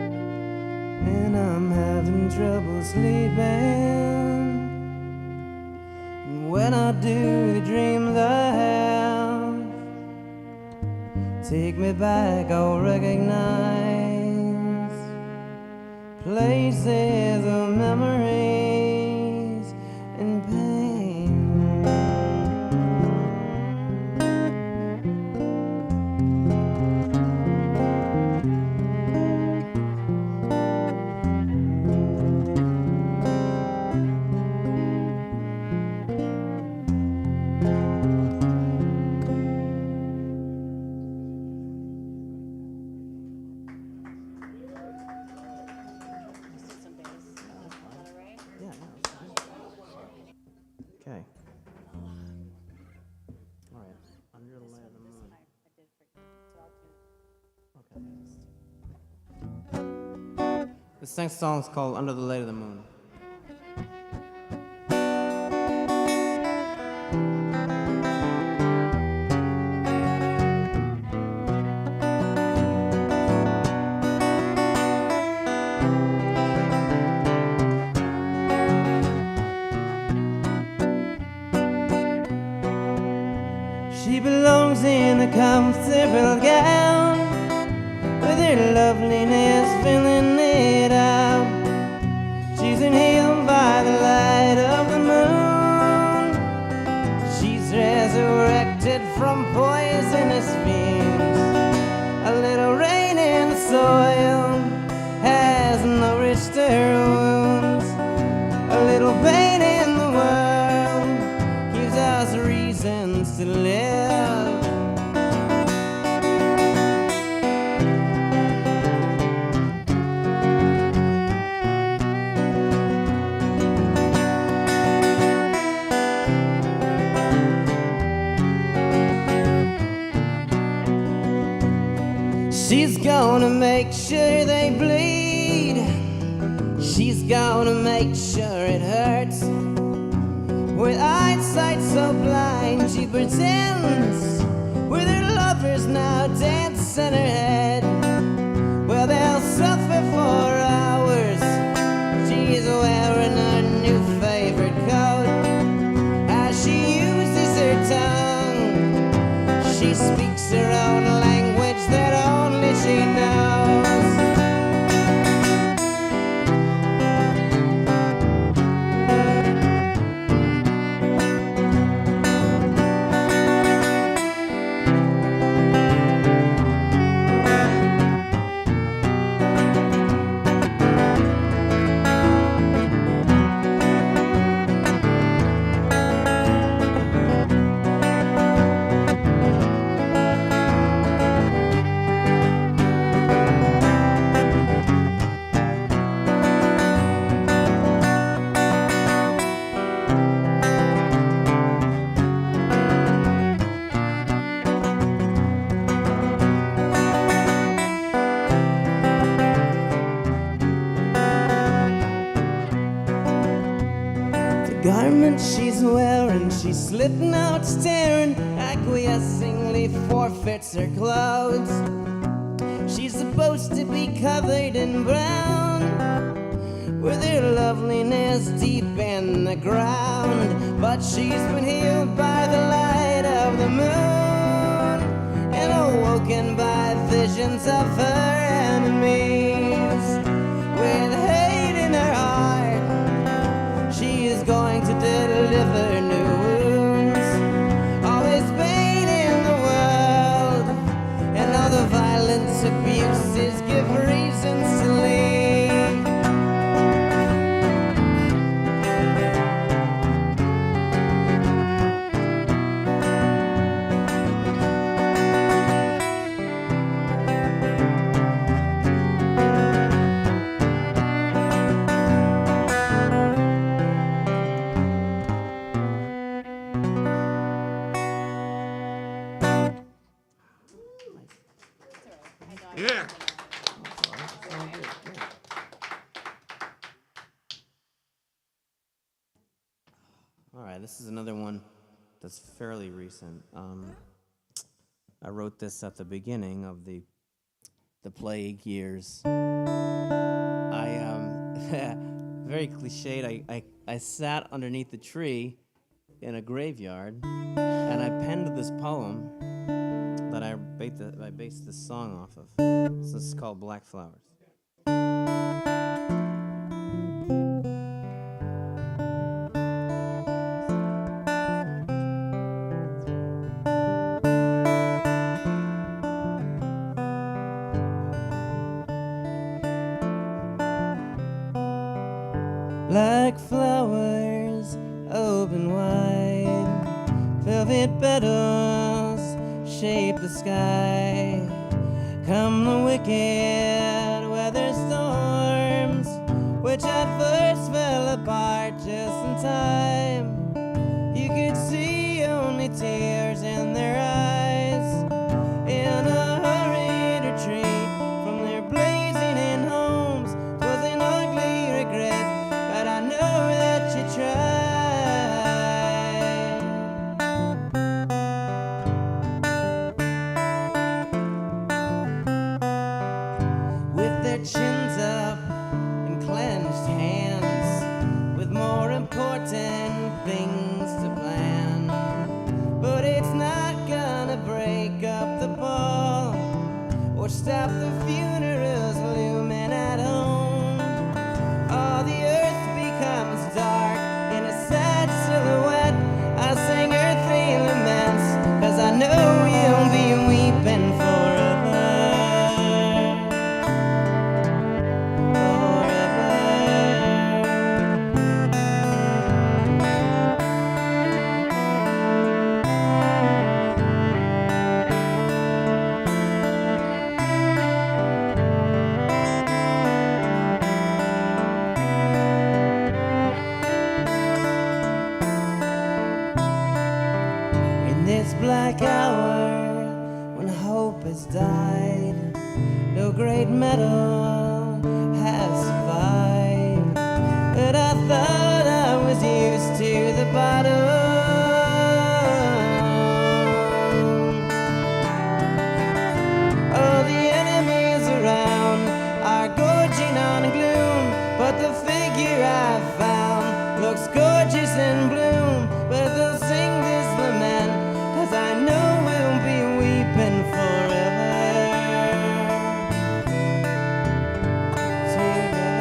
And I'm having trouble sleeping, and when I do, the dreams I have take me back, I'll recognize places of memories and pain. Okay. All right. Under the light of the moon. Okay. This next song is called "Under the Light of the Moon." She belongs in a comfortable gown, with her loveliness filling it out. She's inhaled by the light of the moon. protected from poisonous fumes. A little rain in the soil has nourished their wounds. A little pain in the world gives us reasons to live. She's gonna make sure they bleed. She's gonna make sure it hurts. With eyesight so blind, she pretends with her lovers now dance in her head. Well, they'll suffer for hours. She's wearing her new favorite coat. As she uses her tongue, she speaks her own language that only she knows. Garment she's wearing, she's slitting out, staring, acquiescingly forfeits her clothes. She's supposed to be covered in brown, with her loveliness deep in the ground. But she's been healed by the light of the moon, and awoken by visions of her enemies. With hate in her heart, she is going to deliver new wounds. All this pain in the world, and all the violence, abuses give reasons to leave. Yeah. All right, this is another one that's fairly recent. I wrote this at the beginning of the plague years. Very cliched. I sat underneath the tree in a graveyard, and I penned this poem that I based this song off of. So this is called Black Flowers. Black flowers open wide, velvet petals shape the sky. Come the wicked weather storms, which at first fell apart just in time. You could see only tears in their eyes, in a hurried retreat from their blazing in homes. 'Twas an ugly regret, but I know that you tried. With their chins up and clenched hands, with more important things to plan. But it's not gonna break up the ball or stop the funerals looming at home. All the earth becomes dark in a sad silhouette. I sing earthly laments, 'cause I this black hour when hope has died, no great metal has survived. But I thought I was used to the bottom. Oh, the enemies around are gorging on gloom, but the figure I found looks gorgeous in bloom. But they'll sing this lament, 'cause I know we'll be weeping forever together.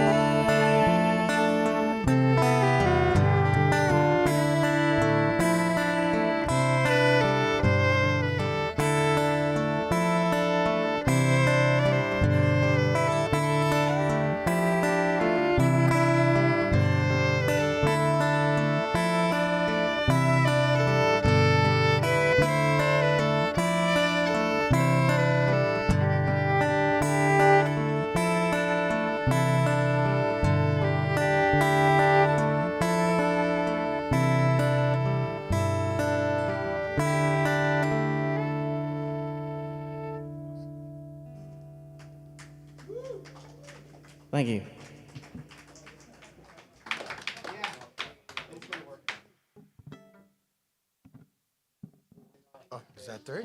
Thank you. Is that three?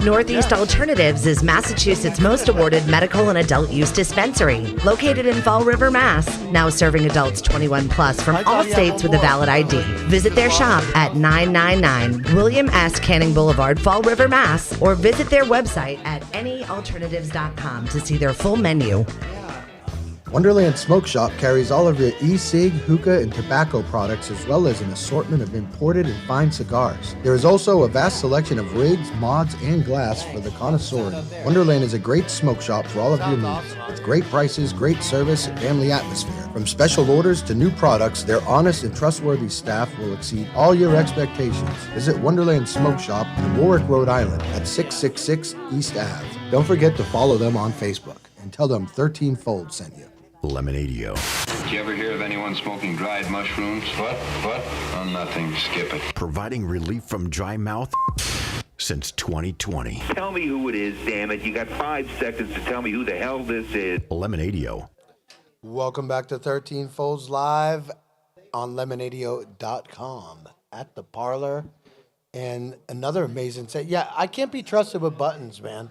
Northeast Alternatives is Massachusetts' most awarded medical and adult use dispensary, located in Fall River, Mass. Now serving adults 21 plus from all states with a valid ID. Visit their shop at 999 William S. Canning Boulevard, Fall River, Mass. Or visit their website at anyalternatives.com to see their full menu. Wonderland Smoke Shop carries all of your e-cig, hookah, and tobacco products as well as an assortment of imported and fine cigars. There is also a vast selection of rigs, mods, and glass for the connoisseur. Wonderland is a great smoke shop for all of your needs. With great prices, great service, and family atmosphere. From special orders to new products, their honest and trustworthy staff will exceed all your expectations. Visit Wonderland Smoke Shop in Warwick, Rhode Island at 666 East Ave. Don't forget to follow them on Facebook and tell them 13 Fold sent you. Lemonadio. Did you ever hear of anyone smoking dried mushrooms? What? Oh, nothing. Skip it. Providing relief from dry mouth since 2020. Tell me who it is, damn it. You got 5 seconds to tell me who the hell this is. Lemonadio. Welcome back to 13 Folds Live on Lemonadio.com at the Parlour. And another amazing set. Yeah, I can't be trusted with buttons, man.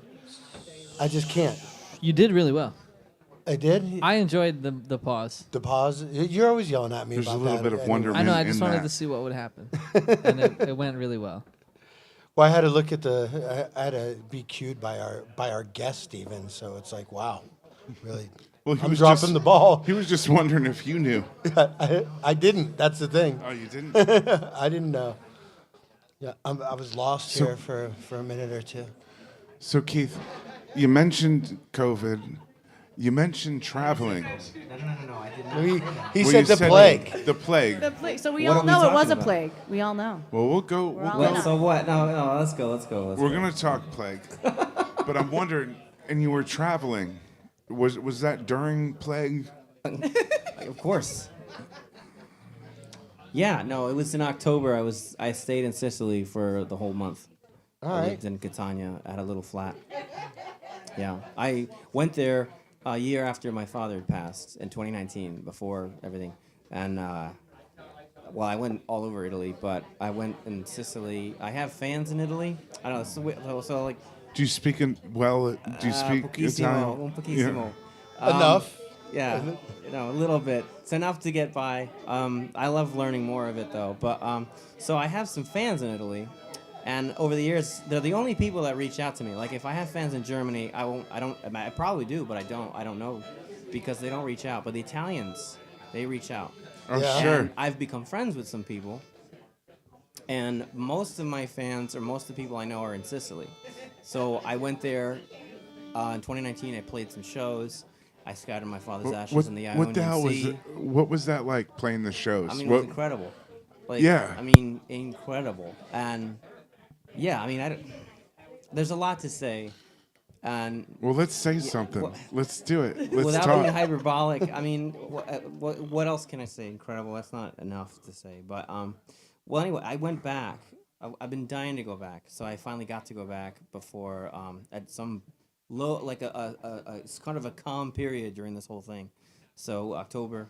I just can't. You did really well. I did? I enjoyed the pause. The pause? You're always yelling at me There's about a little that bit of anyway. wonderment I know. I just in wanted that. to see what would happen, and it went really well. Well, I had to look at I had to be cued by our guest even, so it's like, wow, really. Well, he I'm was dropping just- the ball. He was just wondering if you knew. I didn't. That's the thing. Oh, you didn't? I didn't know. Yeah, I was lost here for a minute or two. So, Keith, you mentioned COVID. You mentioned traveling. No, I didn't. He Well, said you the plague. The plague. The plague. So we What all are we know it was talking a about? plague. We all know. Well, we'll go. all Well, in. so what? No, let's go. We're gonna talk plague, but I'm wondering. And you were traveling. Was that during plague? Of course. Yeah, no, it was in October. I stayed in Sicily for the whole month. All I right. lived in Catania at a little flat. Yeah, I went there a year after my father had passed in 2019, before everything, and well, I went all over Italy, but I went in Sicily. I have fans in Italy. I don't know, so like. Do you speak do you speak Pochissimo, Italian? un pochissimo. Enough. Yeah, a little bit. It's enough to get by. I love learning more of it though. But so I have some fans in Italy, and over the years, they're the only people that reach out to me. Like if I have fans in Germany, I probably do, but I don't know, because they don't reach out. But the Italians, they reach out. Oh, Yeah. sure. And I've become friends with some people, and most of my fans, or most of the people I know, are in Sicily. So I went there in 2019. I played some shows. I scattered my father's ashes in the Ionian What the hell was Sea. it? What was that like playing the shows? I mean, it What- was incredible. Like, Yeah. I mean, incredible. And yeah, I mean, there's a lot to say. And Well, let's say something. wha- Let's do it. Let's without talk. being hyperbolic, I mean, what else can I say? Incredible. That's not enough to say. But well, anyway, I went back I've been dying to go back, so I finally got to go back before at some low, like it's kind of a calm period during this whole thing. So October,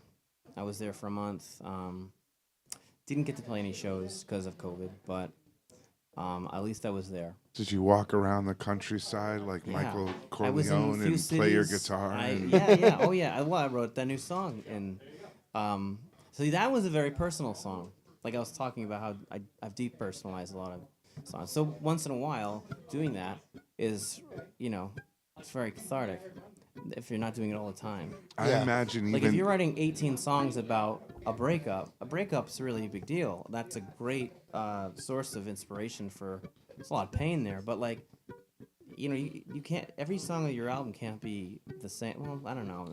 I was there for a month. Didn't get to play any shows because of COVID, but at least I was there. Did you walk around the countryside like Michael I was in a Corleone few and play your cities. guitar? Yeah. Oh yeah. Well, I wrote that new song, and so that was a very personal song. Like I was talking about how I've depersonalized a lot of songs. So once in a while, doing that is, it's very cathartic. If you're not doing it all the time. I imagine Like even if you're writing 18 songs about a breakup's really a big deal. That's a great source of inspiration for. There's a lot of pain there, but like, you can't. Every song of your album can't be the same. Well, I don't know.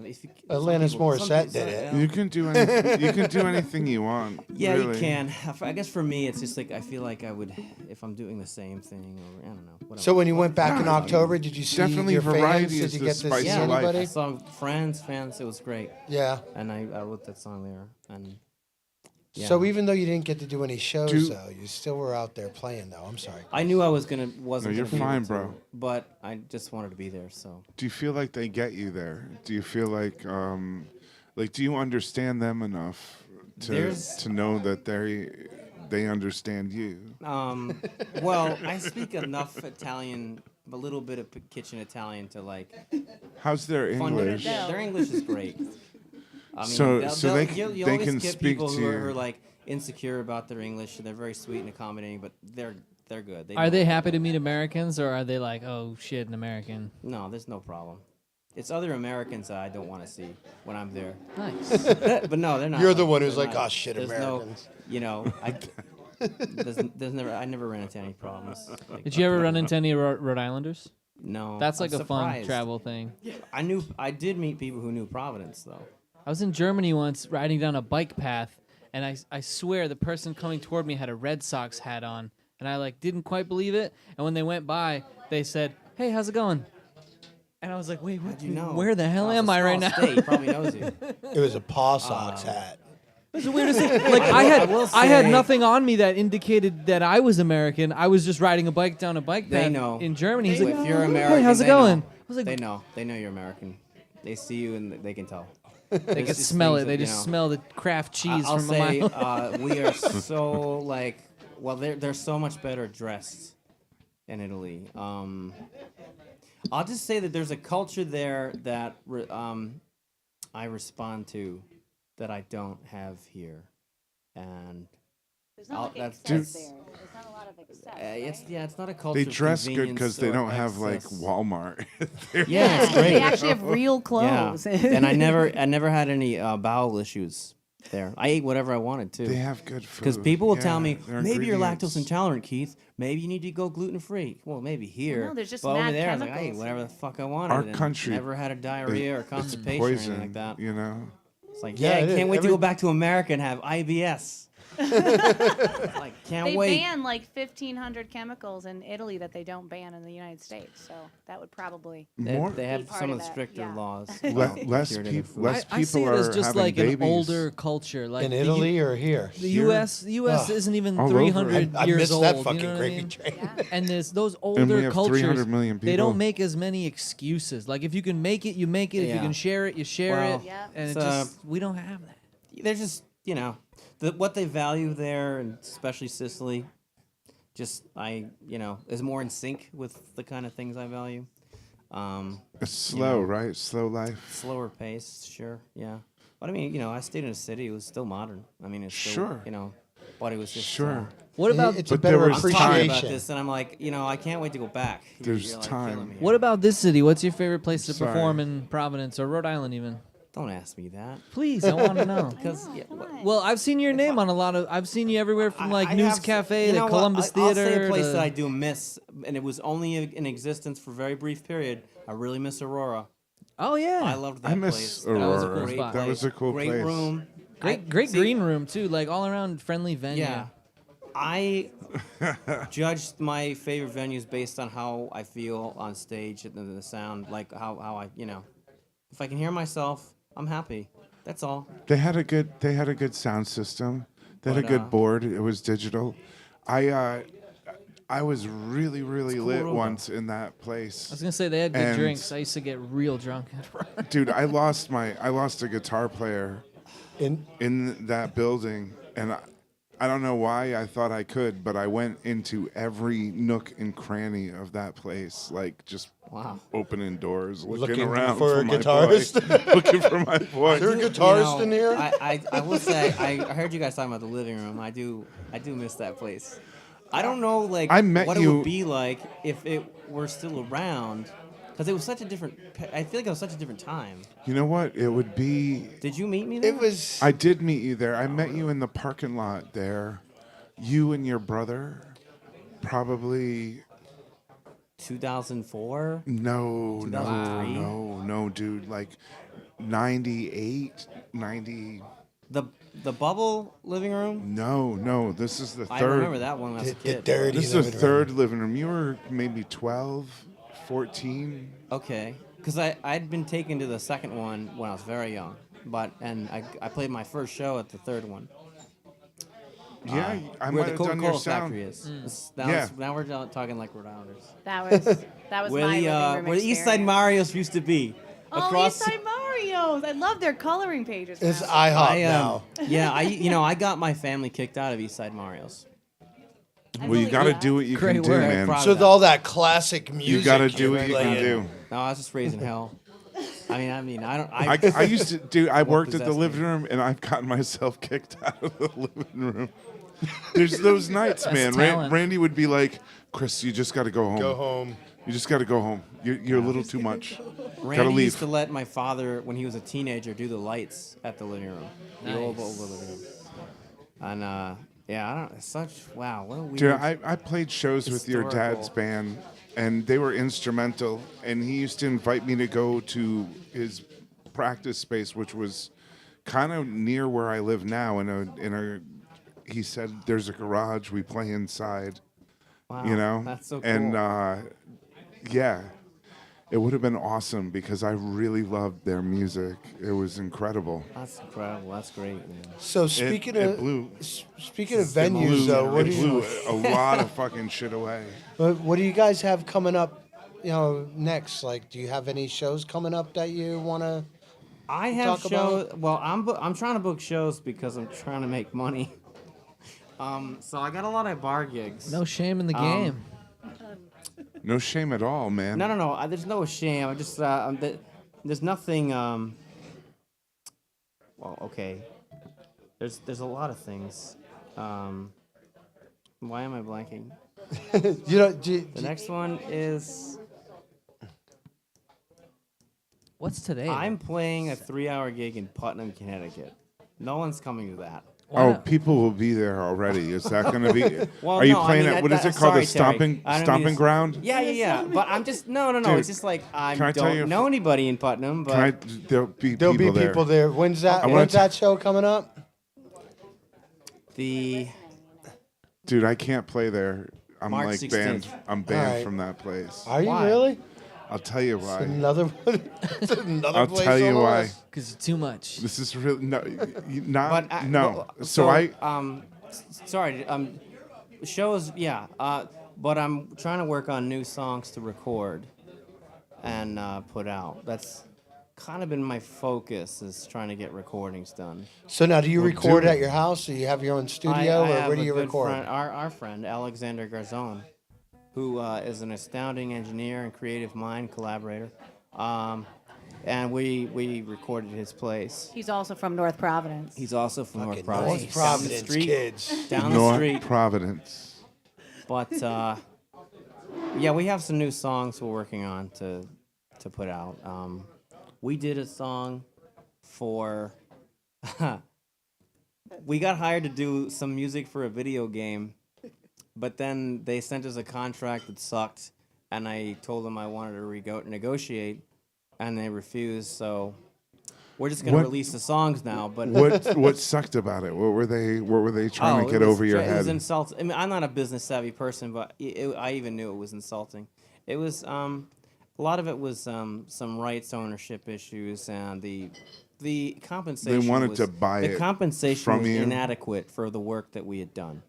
Alanis Morissette did it. you can do anything, you can do anything you want. Yeah, really. you can. I guess for me, it's just like I feel like I would if I'm doing the same thing, or I don't know. Whatever. So when you went back in No, October, did you see definitely your variety fans? is Did you the get to spice see of life. anybody? I saw fans. It was great, Yeah. and I wrote that song there, and. Yeah. So even though you didn't get to do any shows, Do- though, you still were out there playing, though. I'm sorry. I knew I wasn't No, you're gonna be fine, able to, bro. but I just wanted to be there. So Do you feel like they get you there? Do you feel like do you understand them enough to know that they understand you? well, I speak enough Italian, a little bit of kitchen Italian to like. How's their English? Their English is great. I mean, So you'll they always can get speak people to who you. are like insecure about their English, and they're very sweet and accommodating, but they're good. Are they happy to meet Americans, or are they like, oh shit, an American? No, there's no problem. It's other Americans that I don't want to see when I'm there. Nice. But no, they're not. You're the one who's they're like, not- "Oh, shit, there's Americans." I never ran into any problems. Like, Did you ever run into any Rhode Islanders? No. That's I'm like a fun surprised. travel thing. I did meet people who knew Providence though. I was in Germany once riding down a bike path, and I swear the person coming toward me had a Red Sox hat on, and I like didn't quite believe it. And when they went by, they said, "Hey, how's it going?" And I was like, "Wait, what? How'd you know? Where the hell Well, it's am a I right small now?" state, he probably knows you. It was a Paw Sox hat. It was the weirdest thing. Like will I had say- nothing on me that indicated that I was American. I was just riding a bike down a bike They path know. in Germany. He's If like, you're "Oh, American, hey, how's it they know. going?" I was like, They know you're American. They see you and they can tell. they could smell it. They just smell the Kraft cheese I'll from say a mile. we are so like, well, they're so much better dressed in Italy. I'll just say that there's a culture there that I respond to that I don't have here, and There's not like that's- excess there. There's not a lot of excess. it's not a culture. They of dress good convenience because they or don't have like excess. Walmart. Yeah, it's great. They actually have real Yeah, clothes. and I never had any bowel issues there. I ate whatever I wanted to. They have good food. Because people will tell Yeah, me, their maybe you're lactose ingredients. intolerant, Keith. Maybe you need to go gluten free. Well, maybe here. no, there's just but over mad there, I was like, I ate chemicals. whatever the fuck I wanted. Our and country never had a diarrhea or It's constipation or poison, anything like that. you know. It's like, Yeah, yeah, I it is. can't wait to Every- go back to America and have IBS. Like, can't They wait. ban like 1,500 chemicals in Italy that they don't ban in the United States. So that would probably. More, They have part some of of the that, stricter yeah. laws. less curative people, food. less I see people it as are just having like babies. an older culture, like In the Italy or here? The Here? U.S. Ugh. isn't even All over. 300 I years missed old. that you fucking know what I gravy mean? train. Yeah. And there's those And we older have cultures. 300 million They people. don't make as many excuses. Like if you can make it, you make it. If you Yeah. can share it, you share Well, it. Yeah. And it it's, just we don't have that. They're just, what they value there, and especially Sicily, just is more in sync with the kind of things I value. It's slow, right? Slow life. Slower pace, sure, yeah. But I mean, I stayed in a city. It was still modern. I mean, it's still, Sure. but it was just Sure. What about It's a But there better was I'm talking appreciation. about this, and I'm like, I can't wait to go back. There's You're, like, time. killing me here. what about this city? What's your favorite place to Sorry. perform in Providence or Rhode Island even? Don't ask me that. Please, I want to know. Because Well, I've seen your name on a lot of. I've seen you everywhere from like I News have- Cafe you to know what? Columbus I'll Theater. say a place to- that I do miss, and it was only in existence for a very brief period. I really miss Aurora. Oh yeah, I loved that I miss place. That was a Aurora. cool spot. That was a cool Great place. room. great See, green room too. Like all around friendly venue. Yeah. I judged my favorite venues based on how I feel on stage and the sound, like how I, if I can hear myself, I'm happy. That's all. They had a good sound system. They had But, a good board. It was digital. I was really, really cool lit room, once in that place. I was gonna say they had good And- drinks. I used to get real drunk. Dude, I lost a guitar player in that building, and I don't know why I thought I could, but I went into every nook and cranny of that place, like just opening doors, looking around for a my guitarist. boy. Looking for my boy. Is there a guitarist in here? I will say I heard you guys talking about the living room. I do miss that place. I don't know like I met what it you- would be like if it were still around, because it was such a different. I feel like it was such a different time. You know what? It would be. Did you meet me there? It was. I did meet you there. I met you in the parking lot there. You and your brother, probably. 2004. No, 2003? no, dude. Like 98, 90. The bubble living room. No. This is the I third. remember that one when I was a The kid. dirty This is the living room. third living room. You were maybe 12, 14. Okay, because I'd been taken to the second one when I was very young, and I played my first show at the third one. Yeah, I where might the have done your Coca-Cola sound. factory is. Yeah. Now we're talking like Rhode Islanders. That was Where my the living room where the East Side experience. Marios used to be. Oh, East Side Marios! I love their coloring pages. It's now. IHOP now. Yeah, I got my family kicked out of East Side Marios. Well, you got to do what you Great can do, work. man. Proud So of with all that classic music, You got to do you're what you can playing. do. No, I was just raising hell. I mean, I don't. I used to do. I worked at the possessed me? living room, and I've gotten myself kicked out of the living room. There's those nights, That's man. talent. Randy would be like, "Chris, you just got to go home. Go home. You just got to go home. You're a little too much. Randy leave." used to let my father, when he was a teenager, do the lights at the living room, the old Nice. living room. And yeah, I don't. It's such wow. What a weird. Dude, I played shows with your dad's historical- band, and they were instrumental. And he used to invite me to go to his practice space, which was kind of near where I live now. He said, "There's a garage. We play inside." Wow, You know, that's so cool. And yeah, it would have been awesome because I really loved their music. It was incredible. That's incredible. That's great, man. So speaking it of blew. speaking of venues, though, what it do blew you a lot of fucking shit away. what do you guys have coming up? You know, next. Like, do you have any shows coming up that you want to? I have Talk shows. Well, I'm trying to book shows because I'm trying to make money. So I got a lot of bar gigs. No shame in the game. No shame at all, man. No. There's no shame. I just there's nothing. Well, okay. There's a lot of things. Why am I blanking? You know, The next one is What's today? I'm playing a 3-hour gig in Putnam, Connecticut. No one's coming to that. Oh, people will be there already. Is that going to be? Well, are you no, I playing mean, at what is that- it called? The sorry, Terry. stomping I don't mean stomping to- ground? Yeah. But I'm just no. Dude, It's just like I can I tell you don't if- know anybody in Putnam, but Can I? There'll be there'll people be there. people there. When's that? I wanna When's that show coming up? the Dude, I can't play there. I'm March like 16th. banned. I'm banned Alright. from that place. Are you Why? really? I'll tell you why. Another one. It's another I'll place tell you on the why. list. Because it's too much. This is really no, not but no. but- So I sorry shows but I'm trying to work on new songs to record and put out. That's kind of been my focus, is trying to get recordings done. So now, do you Well, record do at it. your house? Do you have your own I studio, or have where do a you good record? friend, our friend Alexander Garzon, who is an astounding engineer and creative mind collaborator, and we recorded at his place. He's also from North Providence. He's also from North Fucking Providence. North Down the Providence street, kids. down the North street. Providence. But yeah, we have some new songs we're working on to put out. We did a song for. We got hired to do some music for a video game, but then they sent us a contract that sucked, and I told them I wanted to negotiate, and they refused. So we're just gonna What- release the songs now. But What sucked about it? What were they trying to it get was over your It was head? insulting. I mean, I'm not a business savvy person, but I even knew it was insulting. It was a lot of it was some rights ownership issues, and the compensation. wanted was, to buy the it compensation from was you? inadequate for the work that we had done.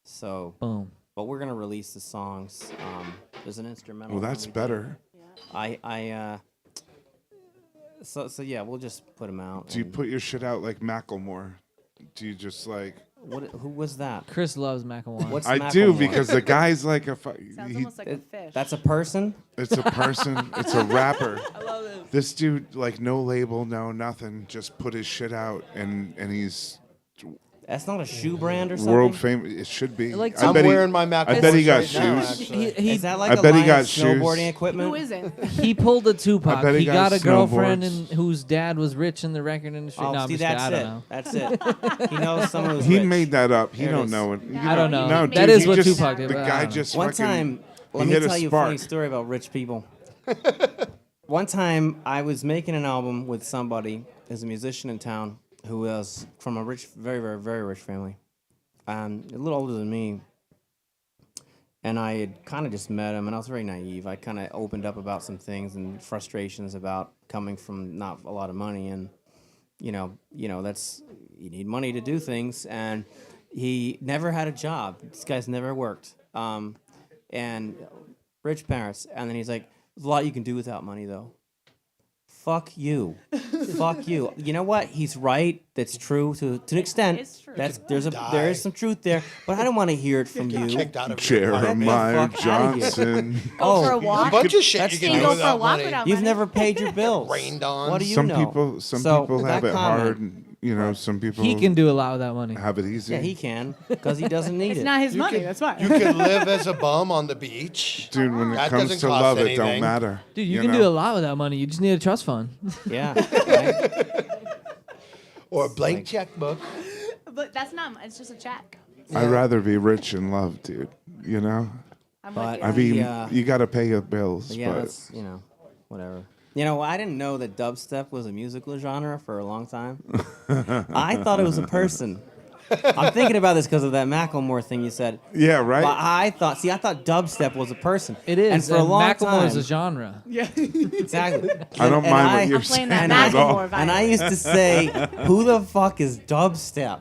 So Boom. but we're gonna release the songs. There's an instrumental. Well, that's better. So yeah, we'll just put them out. Do you put your shit out like Macklemore? Do you just like? Who was that? Chris loves Macklemore. What's I do Macklemore? because the guy's like a. Sounds almost like a fish. That's a person. It's a person. It's a rapper. I love this. This dude, like, no label, no nothing, just put his shit out, and he's That's not a shoe brand or something. world famous. It should be. Like I I'm bet wearing he, my Mac. I bet he got right now, shoes. actually. He Is that like I a bet he line got of shoes. snowboarding equipment? Who isn't? he pulled a Tupac. bet he He got got a girlfriend snowboards. whose dad was rich in the record industry. Oh, no, I'm see, just kidding. that's I it. don't know. That's it. He knows someone who's He rich. made that up. He There it don't is. know it. I don't know. No, That dude, is he what just, Tupac did, The but I guy don't know. just One fucking. time, let he me hit tell you a spark. funny story about rich people. One time, I was making an album with somebody, as a musician in town, who was from a rich, very, very, very rich family, a little older than me. And I had kind of just met him, and I was very naive. I kind of opened up about some things and frustrations about coming from not a lot of money, and you know, that's you need money to do things. And he never had a job. This guy's never worked, and rich parents. And then he's like, "There's a lot you can do without money, though." Fuck you. Fuck you. You know what? He's right. That's true to an extent. It's true. There is some truth there, but I don't want to hear it from you. Kicked out of your apartment. Jeremiah Get the fuck outta here. Johnson. Go for a There's a walk. bunch of shit That's you the- can You do go for a without walk money. without You've money. never paid your bills. Rained on. What do you Some know? people So, have that it comment- hard. You know, some people He can do a lot without money. have it easy. Yeah, he can because he doesn't need It's it. not his money. could- That's why. You could live as a bum on the beach. Dude, when it That comes doesn't to cost love, it don't anything. matter. Dude, you can know? do a lot without money. You just need a trust fund. Yeah. Right? Or a blank checkbook. But that's not. It's just a check. I'd rather be rich and loved, dude. You know? I'm But with you. I mean, Yeah. you got to pay your bills. Yeah, but that's, whatever. You know, I didn't know that dubstep was a musical genre for a long time. I thought it was a person. I'm thinking about this because of that Macklemore thing you said. yeah, right? But I thought dubstep was a person. It is. And for a long Macklemore time. is a genre. Exactly. I don't And mind I- what you're I'm playing saying that at all. Macklemore vibe. And I used to say, who the fuck is dubstep?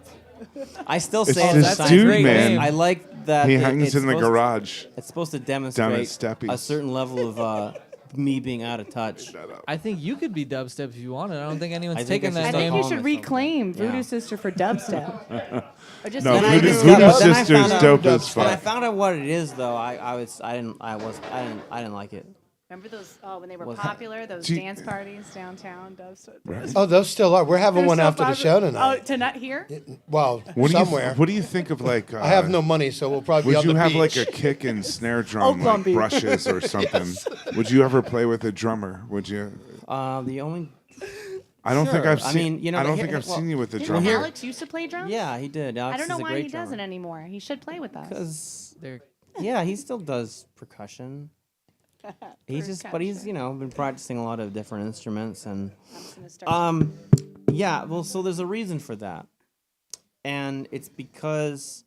I still It's say it this sometimes. dude, great man. name. I like that. He it- hangs it's in the supposed- garage. It's supposed to demonstrate Steppies. a certain level of me being out of touch. I think you could be dubstep if you wanted. I don't think anyone's I think taken I that I should think name. you call should myself reclaim that. Yeah. Voodoo Sister for dubstep. Or just No, Then I Voodoo, discovered- Voodoo then I Sister's found out- dope as When I fuck. found out what it is, though, I didn't like it. Remember those when they were Was- popular, those Do you- dance parties downtown, dubstep. Oh, those still are. We're having They're one so after the popular. show Oh, tonight. tonight here? Well, What do somewhere. What do you think of like? I have no money, so we'll probably be Would on you the have beach. like a kick and snare drum, Oak Lawn like Beach. brushes or something? Would you ever play with a drummer? Would you? The only I don't think Sure. I've I seen. mean, you know, I don't here- think I've well, seen you with a Didn't drummer. Alex used to play drums? yeah, he did. I Alex don't know is a why great he drummer. doesn't anymore. He should play with us. Because They're- yeah, he still does percussion. He's just, but he's been practicing a lot of different instruments and I'm just gonna start. yeah. Well, so there's a reason for that, and it's because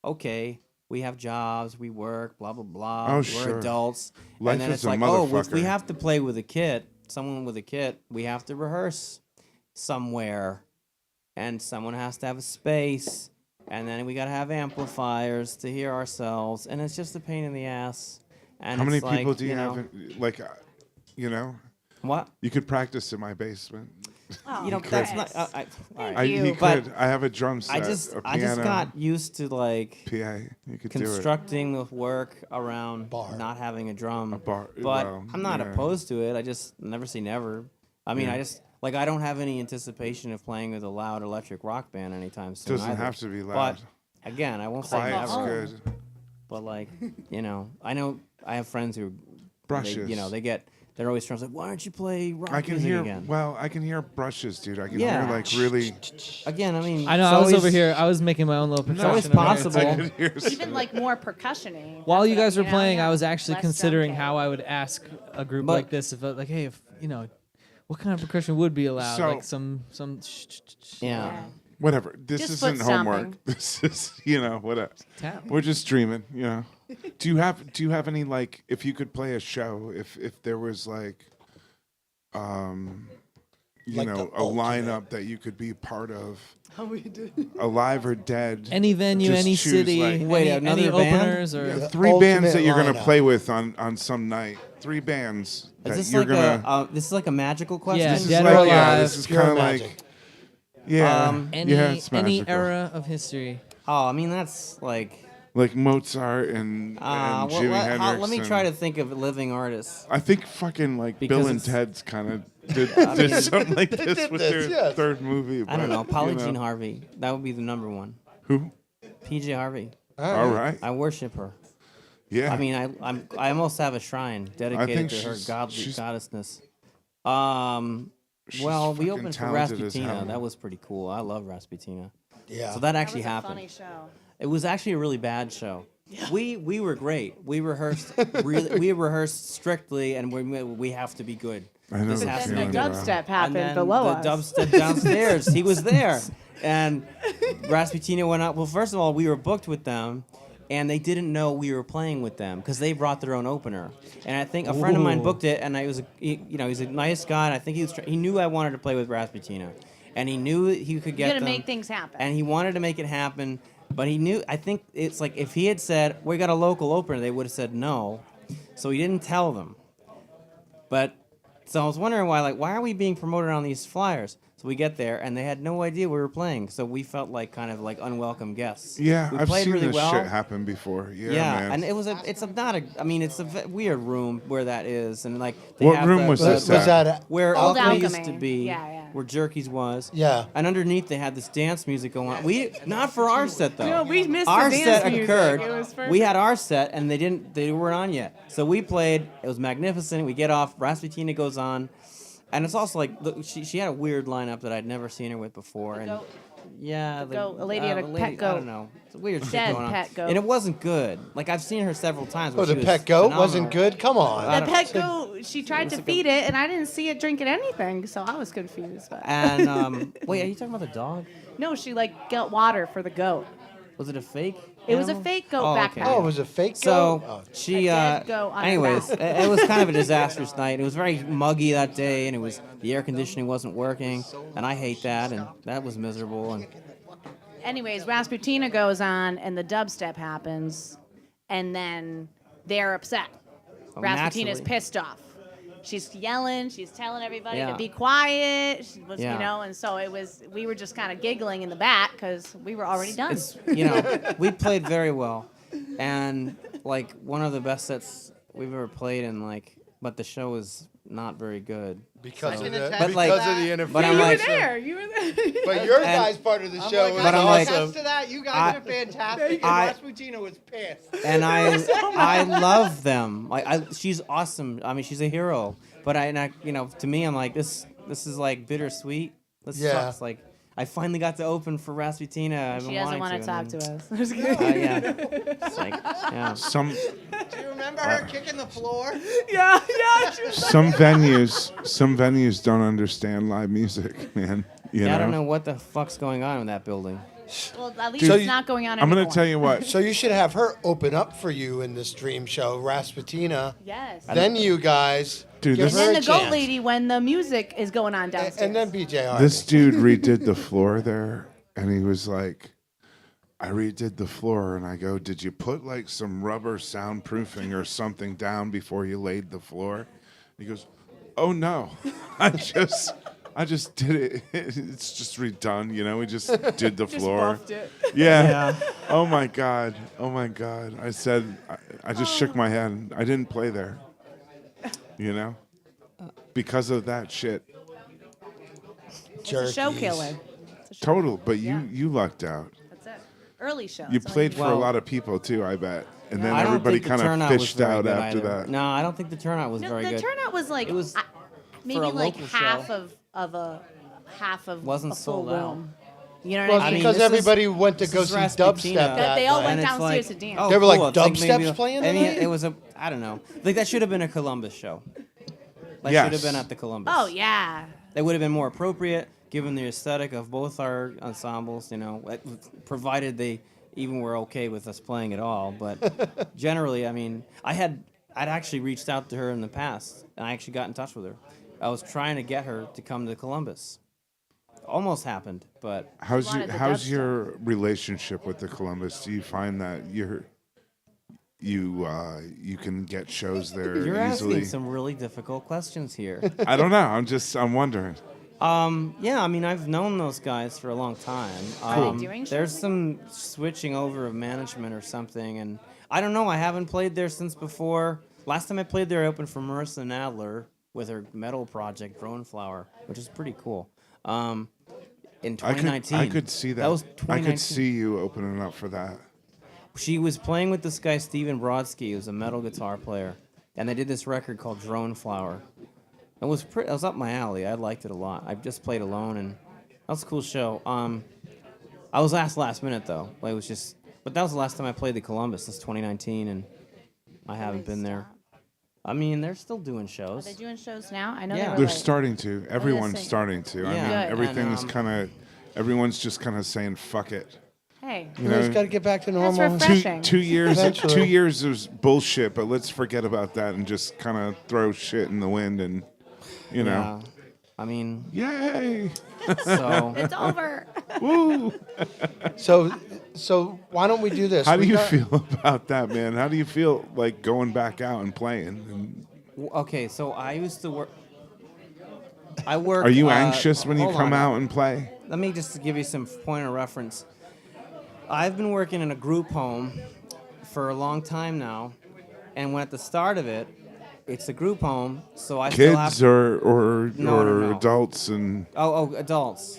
okay, we have jobs, we work, blah blah blah. Oh, we're sure. adults, Life and then is it's a like, oh, well, if we motherfucker. have to play with a kit, someone with a kit, we have to rehearse somewhere, and someone has to have a space, and then we gotta have amplifiers to hear ourselves, and it's just a pain in the ass. And How many it's like, people do you know, have? Like, you know, What? you could practice in my basement. Oh, That's Chris. not. All right. I, you. he But could. I have a drum set. I just a piano, got used to like PA. You could constructing the work around Bar. not having a drum. A bar- But well, I'm not yeah. opposed to it. I just never say never. I mean, Yeah. I just like I don't have any anticipation of playing with a loud electric rock band anytime do it. soon. Doesn't either. have to be loud. But again, I won't say Quiet's never. good. But like, I know I have friends who Brushes. they're always trying to say, why don't you play rock I can music hear. again? Well, I can hear brushes, dude. I can Yeah. hear like really. Again, I mean, I know. it's I was always- over here. I was making my own little percussion. always over here. possible. I can hear Even like more percussion-y. While That's you what guys were know, playing, yeah. I was actually Less considering drum how I would ask a group But- like this if, like, hey, if what kind of percussion would be allowed? So- Like some. Yeah. Whatever. This Just isn't foot homework. stomping. This is whatever. Tap. We're just dreaming. Do you have any like if you could play a show if there was like Like the a ultimate. lineup that you could be part of, How we do? alive or dead. Any venue, Just any choose, city, like- Wait, any another band? openers or Yeah. 3 bands that ultimate you're gonna lineup. play with on some night. 3 bands Is that this you're like gonna. this is like a magical question? Yeah, This is dead like or yeah. alive, This is pure kind of magic. like yeah. any yeah, it's any magical. era of history. Oh, I mean that's like. Like Mozart and Well, Jimi Hendrix. let me and- try to think of living artists. I think fucking like Because Bill and it's- Ted's kind of did mean- something like this did with this, their yes. third movie. I don't but, know. Polly you Jean Harvey. That would be the number one. Who? PJ Harvey. All right. I worship her. Yeah. I mean, I almost have a shrine dedicated think to her she's- goddessness. She's Well, we fucking opened for talented as hell. Rasputina. That was pretty cool. I love Rasputina. Yeah. So that actually happened. Funny show. It was actually a really bad show. We were great. We rehearsed we rehearsed strictly, and we have to be good. I know This the has to Then be the feeling, good. bro. dubstep And happened then below the us. dubstep downstairs. He was there, and Rasputina went up. Well, first of all, we were booked with them, and they didn't know we were playing with them because they brought their own opener. And I think a friend of mine booked it, and he's a nice guy, and I think he knew I wanted to play with Rasputina, and he knew he could get You gotta them, make things happen. and he wanted to make it happen. But he knew. I think it's like if he had said we got a local opener, they would have said no. So he didn't tell them. But so I was wondering why are we being promoted on these flyers? So we get there and they had no idea we were playing. So we felt like kind of like unwelcome guests. Yeah, we I've played seen really this well. shit happen before. Yeah, man. And it's a weird room where that is, and like they What have room the- was the- this Was at? that where Old Alchemy used Alchemy. to be, Yeah, yeah. where Jerky's was. Yeah. And underneath they had this dance music going on. We not for our set though. No, we missed the our dance set music. occurred. It was We had our set and they weren't on yet. So we played. It was magnificent. We get off. Rasputina goes on, and it's also like look, she had a weird lineup that I'd never seen her with before. And goat. yeah, goat. A lady had a pet I goat. don't know. It's a weird shit Dead going on. pet goat. And it wasn't good. Like I've seen her several times. where Oh, she the was pet goat phenomenal. wasn't good? Come on. I The don't- pet goat, she tried to feed it, and I didn't see it drinking anything, so I was confused. But And wait, are you talking about the dog? no, she like got water for the goat. Was it a fake? It was a animal? fake goat Oh, backpack. okay. Oh, it was a fake So goat? Oh. she, A dead goat on her anyways, back. it was kind of a disastrous night. It was very muggy that day, and the air conditioning wasn't working, and I hate that, and that was miserable. And Anyways, Rasputina goes on, and the dubstep happens, and then they're upset. Oh, Rasputina's naturally. pissed off. She's yelling. She's telling everybody Yeah. to be quiet. She was, Yeah. and so it was. We were just kind of giggling in the back because we were already done. it's we played very well, and like one of the best sets we've ever played, and but the show was not very good. Because of the, But, like- because of the interference. But I'm you were like, there. You were there. But your And- guys' part of the show was But I'm like- awesome. to that, you I- guys are fantastic. I- and Rasputina was pissed. and I love them. She's awesome. I mean, she's a hero. But to me, I'm like this is like bittersweet. This Yeah. sucks. Like I finally got to open for Rasputina. I've She been doesn't wanting want to talk and to us. yeah. It's like, yeah. Some Do you remember her kicking the floor? yeah. She was some venues don't understand live music, man. You Yeah, know? I don't know what the fuck's going on in that building. well, at least Dude, it's not going on I'm anymore. gonna tell you what. So you should have her open up for you in this dream show, Rasputina. Yes. Then you guys Dude, give this- her And a then the goat chance. lady when the music is going on downstairs. And then BJ Harvey. This dude redid the floor there, and he was like, I redid the floor, and I go, did you put like some rubber soundproofing or something down before you laid the floor? He goes, oh no, I just did it. It's just redone, We just did the floor. buffed it. Yeah. Oh my God. I said, I just shook my head. I didn't play there. Because of that shit. It's a show Jerkies. killer. It's a show Total, but Yeah. you lucked out. That's it. Early show. You That's all played for a Well- lot of people too, I bet. And then I don't everybody think the kind of turnout was fished very out good after either. that. No, I don't think the turnout was No, very the good. turnout was like It was maybe for a like local half show. of Wasn't a full sold out. room. You know what Well, I mean? because this is- everybody went to this go is see Rasputina. dubstep that They all night. went And it's downstairs like, to dance. oh, They were like, cool. I think dubstep's maybe- playing I mean, tonight? it was I don't know. Like that should have been a Columbus show. That Yes. should have been at the Columbus. Oh yeah. That would have been more appropriate given the aesthetic of both our ensembles, provided they even were okay with us playing at all. But generally, I mean, I'd actually reached out to her in the past, and I actually got in touch with her. I was trying to get her to come to Columbus. Almost happened, but How's your relationship with the Columbus? Do you find that you can get shows there you're easily? asking some really difficult questions here. I don't know. I'm wondering. Yeah, I mean, I've known those guys for a long time. Are they doing There's shows? some switching over of management or something, and I don't know. I haven't played there since before. Last time I played there, I opened for Marissa Nadler with her metal project, Drone Flower, which is pretty cool. In 2019. I could see that. That was I 2019. could see you opening up for that. She was playing with this guy, Steven Brodsky, who's a metal guitar player, and they did this record called Drone Flower. It was up my alley. I liked it a lot. I just played alone, and that was a cool show. I was asked last minute though. Like, it was just, but that was the last time I played the Columbus. This 2019, and I haven't been there. I mean, they're still doing shows. Are they doing shows now? I know Yeah. they were They're starting to. Everyone's saying- starting to. I Yeah. mean, Good. everything's And, kind of. Everyone's just kind of saying "fuck it." Hey, You We just know, got to get back to That's normal. refreshing. 2 years. Eventually. 2 years is bullshit, but let's forget about that and just kind of throw shit in the wind and, you know, Yeah. I mean, yay! so it's over. Woo! So why don't we do this? How do We you got- feel about that, man? How do you feel like going back out and playing? And okay. So I used to work. I work. are you anxious when you hold come on. out and play? Let me just give you some point of reference. I've been working in a group home for a long time now, and when at the start of it, it's a group home, so I still have Kids or No. adults and adults.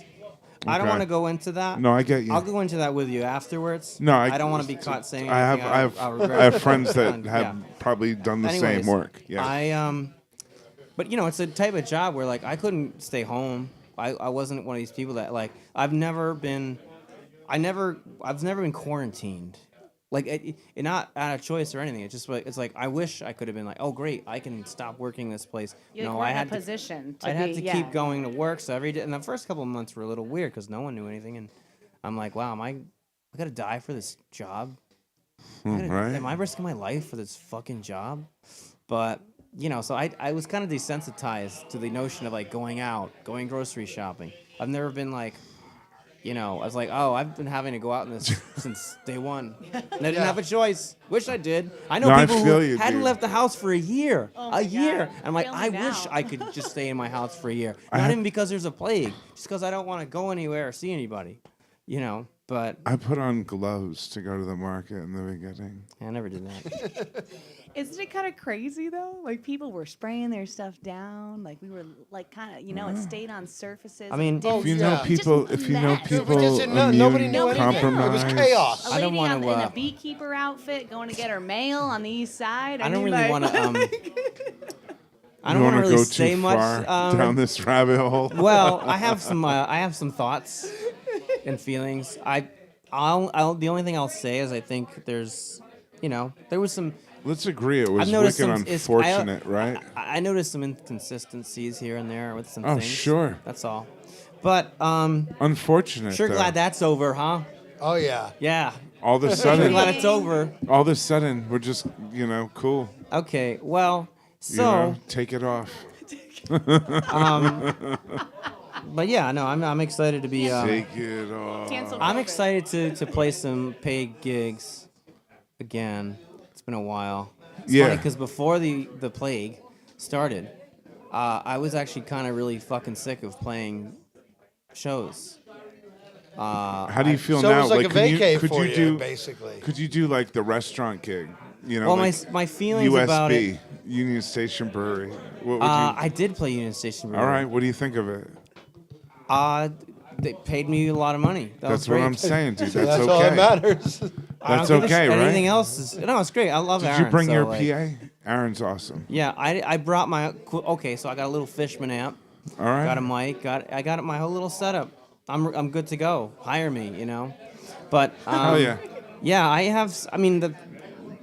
I don't Okay. want to go into that. No, I get you. I'll go into that with you afterwards. No, I don't want to be caught saying. I have anything I'll regret. I have friends that Yeah. have probably done the Anyways, same work. Yeah. But it's a type of job where like I couldn't stay home. I wasn't one of these people that like I've never been quarantined. Like it not out of choice or anything. It's just like I wish I could have been like, oh great, I can stop working this place. You I had had a position to I had be- to yeah. keep going to work. So every day, and the first couple of months were a little weird because no one knew anything, and I'm like, wow, I gotta die for this job? Right. Am I risking my life for this fucking job? But so I was kind of desensitized to the notion of like going out, going grocery shopping. I've never been like, I was like, oh, I've been having to go out in this since day one. And I didn't have a choice. Wish I did. I know No, I people feel who you, hadn't dude. left the house for a year. my A year. God. I'm like, Feel me I now. wish I could just stay in my house for a year. Not even because there's a plague, just because I don't want to go anywhere or see anybody. But I put on gloves to go to the market in the beginning. I never did that. Isn't it kind of crazy though? Like people were spraying their stuff down. Like we were like kind of, it stayed on surfaces. I mean, It didn't- If you yeah. know Just people, if you know mess. people Because nobody immune knew anything. It was compromised, chaos. A I don't lady wanna, in a uh, beekeeper outfit going to get her mail on the east side. I don't mean, really like- want to. I you don't want to wanna really go say too much. far down this rabbit hole. Well, I have some thoughts and feelings. The only thing I'll say is I think there's, there was some. Let's agree it was I've noticed wicked some. unfortunate, right? I noticed some inconsistencies here and there with some Oh, things. sure. That's all. But Unfortunate. sure though. glad that's over, huh? Oh yeah. Yeah. All of a Sure sudden, glad it's over. all of a sudden, we're just, cool. Okay. Well, so. Take it off. But yeah, no, I'm excited to be. Take it off. Cancel I'm COVID. excited to play some paid gigs again. It's been a while. It's Yeah. funny because before the plague started, I was actually kind of really fucking sick of playing shows. How do you feel So now? it was like a vacay could for you you, do basically. Could you do like the restaurant gig? Well, like my feelings USB, about it. Union Station Brewery. What would you? I did play Union Station. all right. What do you think of it? They paid me a lot of money. That was That's what great. I'm saying, dude. So That's that's okay. all that matters. I don't That's give a okay, shit. right? Anything else is no. It's great. I love Did Aaron. you bring so, your like, PA? Aaron's awesome. Yeah, I brought my. Okay, so I got a little Fishman amp. All right. Got a mic. I got my whole little setup. I'm good to go. Hire me, But Hell yeah. yeah, I have. I mean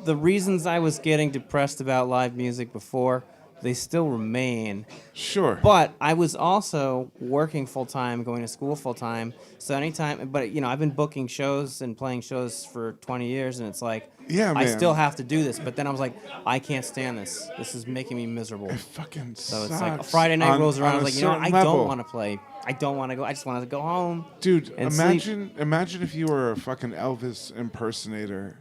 the reasons I was getting depressed about live music before they still remain. Sure. But I was also working full time, going to school full time. So anytime, but I've been booking shows and playing shows for 20 years, and it's like, Yeah, I man. still have to do this. But then I was like, I can't stand this. This is making me miserable. It fucking So it's sucks. like a Friday night rolls around. I on was a like, I certain level. don't want to play. I don't want to go. I just want to go home. Dude, and sleep. imagine if you were a fucking Elvis impersonator,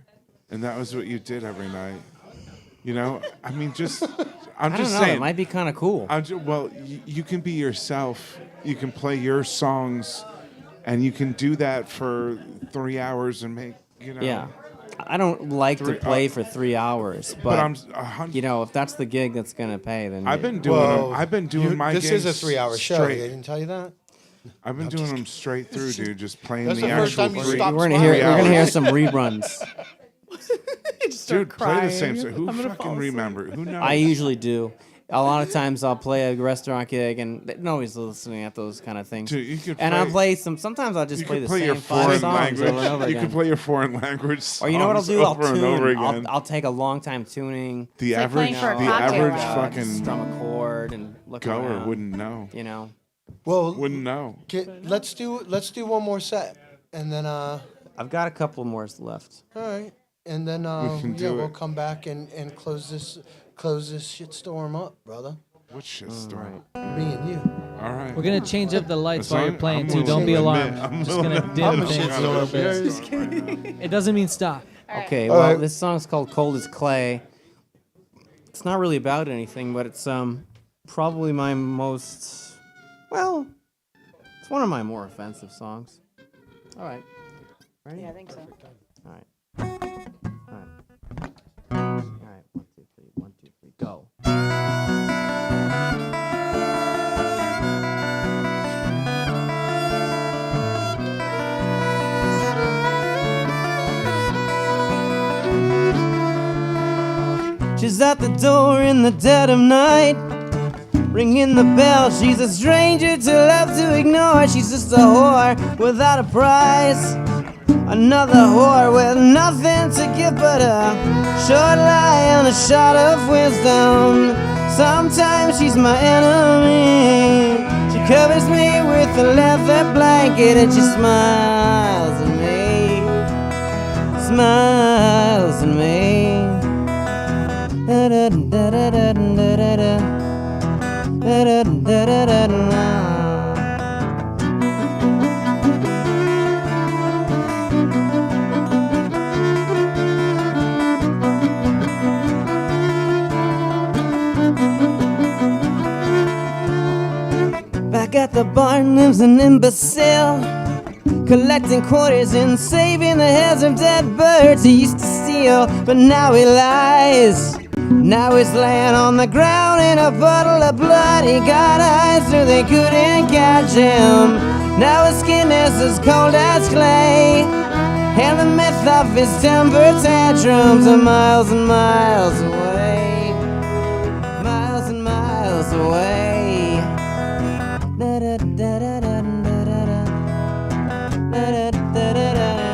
and that was what you did every night. I mean, I'm I just don't know. saying. It might be kind of cool. You can be yourself. You can play your songs, and you can do that for 3 hours and make. Yeah. I don't like to play for 3 hours, but I'm if that's the gig that's gonna pay, then I've been doing them. I've been doing my This gigs is a 3-hour show. straight. I didn't tell you that. I've been doing them straight through, dude. Just playing That's the the first actual time you 3 stopped we're gonna hear some reruns. Dude, play the same. crying. Who I'm gonna fucking fall asleep. remember? Who knows? I usually do. A lot of times I'll play a restaurant gig, and nobody's listening at those kind of things. Dude, you could and I'll play- play some. Sometimes I'll just You play can the play same your 5 foreign songs language. over and over You again. can play your foreign language Or you know what I'll songs do? I'll over and over tune. again. I'll take a long time tuning. The like average, playing for a the cocktail average hour. fucking Strum a chord and look goer around. wouldn't know. Well, Wouldn't know. let's do one more set, and then I've got a couple more left. all right, and then can do we'll it. come back and close this shitstorm up, brother. What shit story? Me and you. All right. We're gonna change up the lights while you're I'm playing too. willing Don't be to alarmed. admit- I'm I'm just willing gonna to- dim I'm things a little shitstorm bit. It doesn't mean stop. Okay, All well, right. this song's called "Cold as Clay." It's not really about anything, but it's probably my most it's one of my more offensive songs. All right, ready? Yeah, I think so. All right. All right. All right. 1, 2, 3. 1, 2, 3. Go. She's at the door in the dead of night, ringing the bell. She's a stranger to love to ignore. She's just a whore without a price. Another whore with nothing to give but a short lie and a shot of wisdom. Sometimes she's my enemy. She covers me with a leather blanket and she smiles at me. Smiles at me. Da da da da da da da da. Da da da da da da. Back at the barn lives an imbecile, collecting quarters and saving the heads of dead birds he used to steal. But now he lies. Now he's laying on the ground in a puddle of blood. He got eyes so they couldn't catch him. Now his skin is as cold as clay, and the myth of his temper tantrums are miles and miles away. Miles and miles away. Da da da da da da da da. Da da da da da.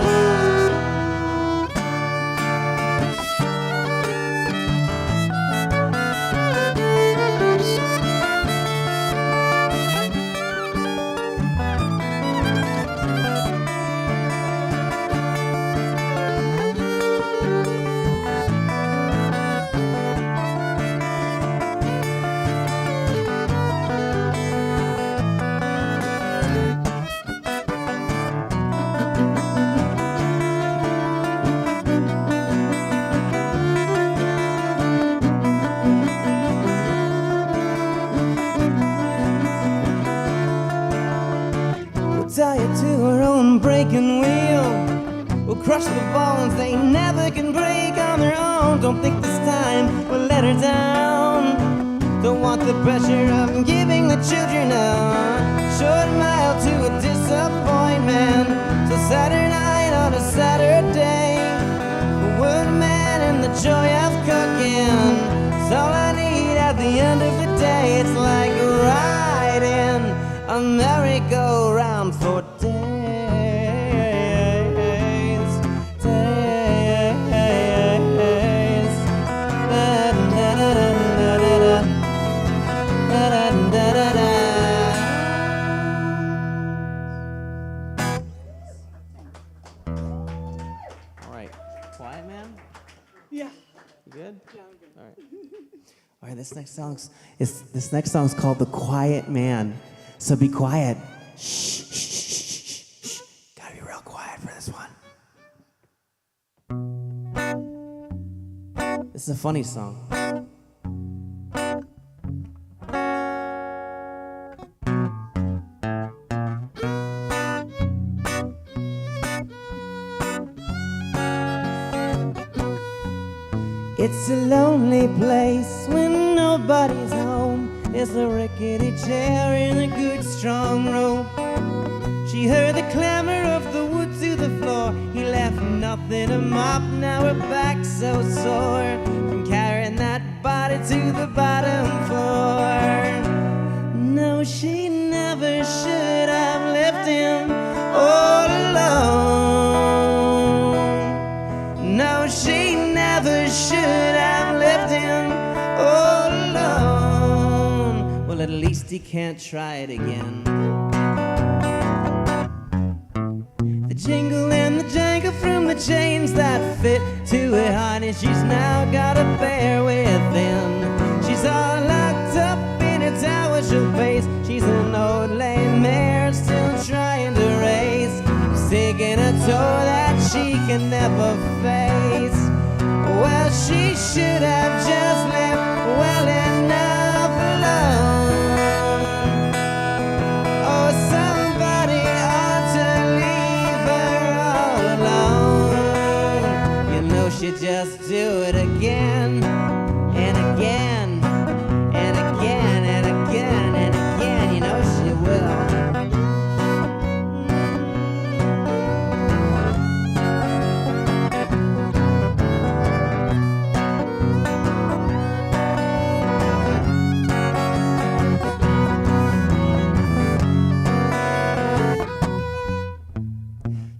We'll tie it to her own breaking wheel. We'll crush the bones they never can break on their own. Don't think this time we'll let her down. Don't want the pressure of giving the children a short mile to a disappointment. So Saturday night on a Saturday, a woodman and the joy of cooking. It's all I need at the end of the day. It's like riding a merry-go-round for days. Days. Da, da, da, da, da, da, da. All right, this next song's called "The Quiet Man." So be quiet. Shh, shh, shh, shh, shh. Gotta be real quiet for this one. This is a funny song. It's a lonely place when nobody's home. There's a rickety chair in a good strong rope. She heard the clamor of the wood to the floor. He left nothing to mop, now her back's so sore from carrying that body to the bottom floor. No, she never should have left him all alone. No, she never should have left him all alone. Well, at least he can't try it again. The jingle and the jangle from the chains that fit to her harness, she's now got to bear within. She's all locked up in a tower she'll face. She's an old lame mare still trying to race. She's taking a toll that she can never face. Well, she should have just left well enough alone. Oh, somebody ought to leave her all alone. You know she'd just do it again and again and again and again and again. You know she will.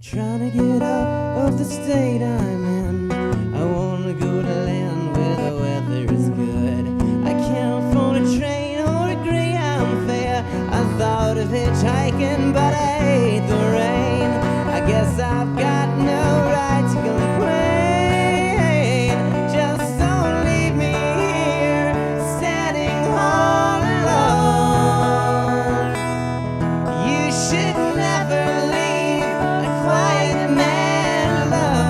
Trying to get out of the state I'm in. I want to go to land where the weather is good. I can't afford a train or a Greyhound fare. I thought of hitchhiking, but I hate the rain. I guess I've got no right to complain. Just don't leave me here, standing all alone. You should never leave a quiet man alone.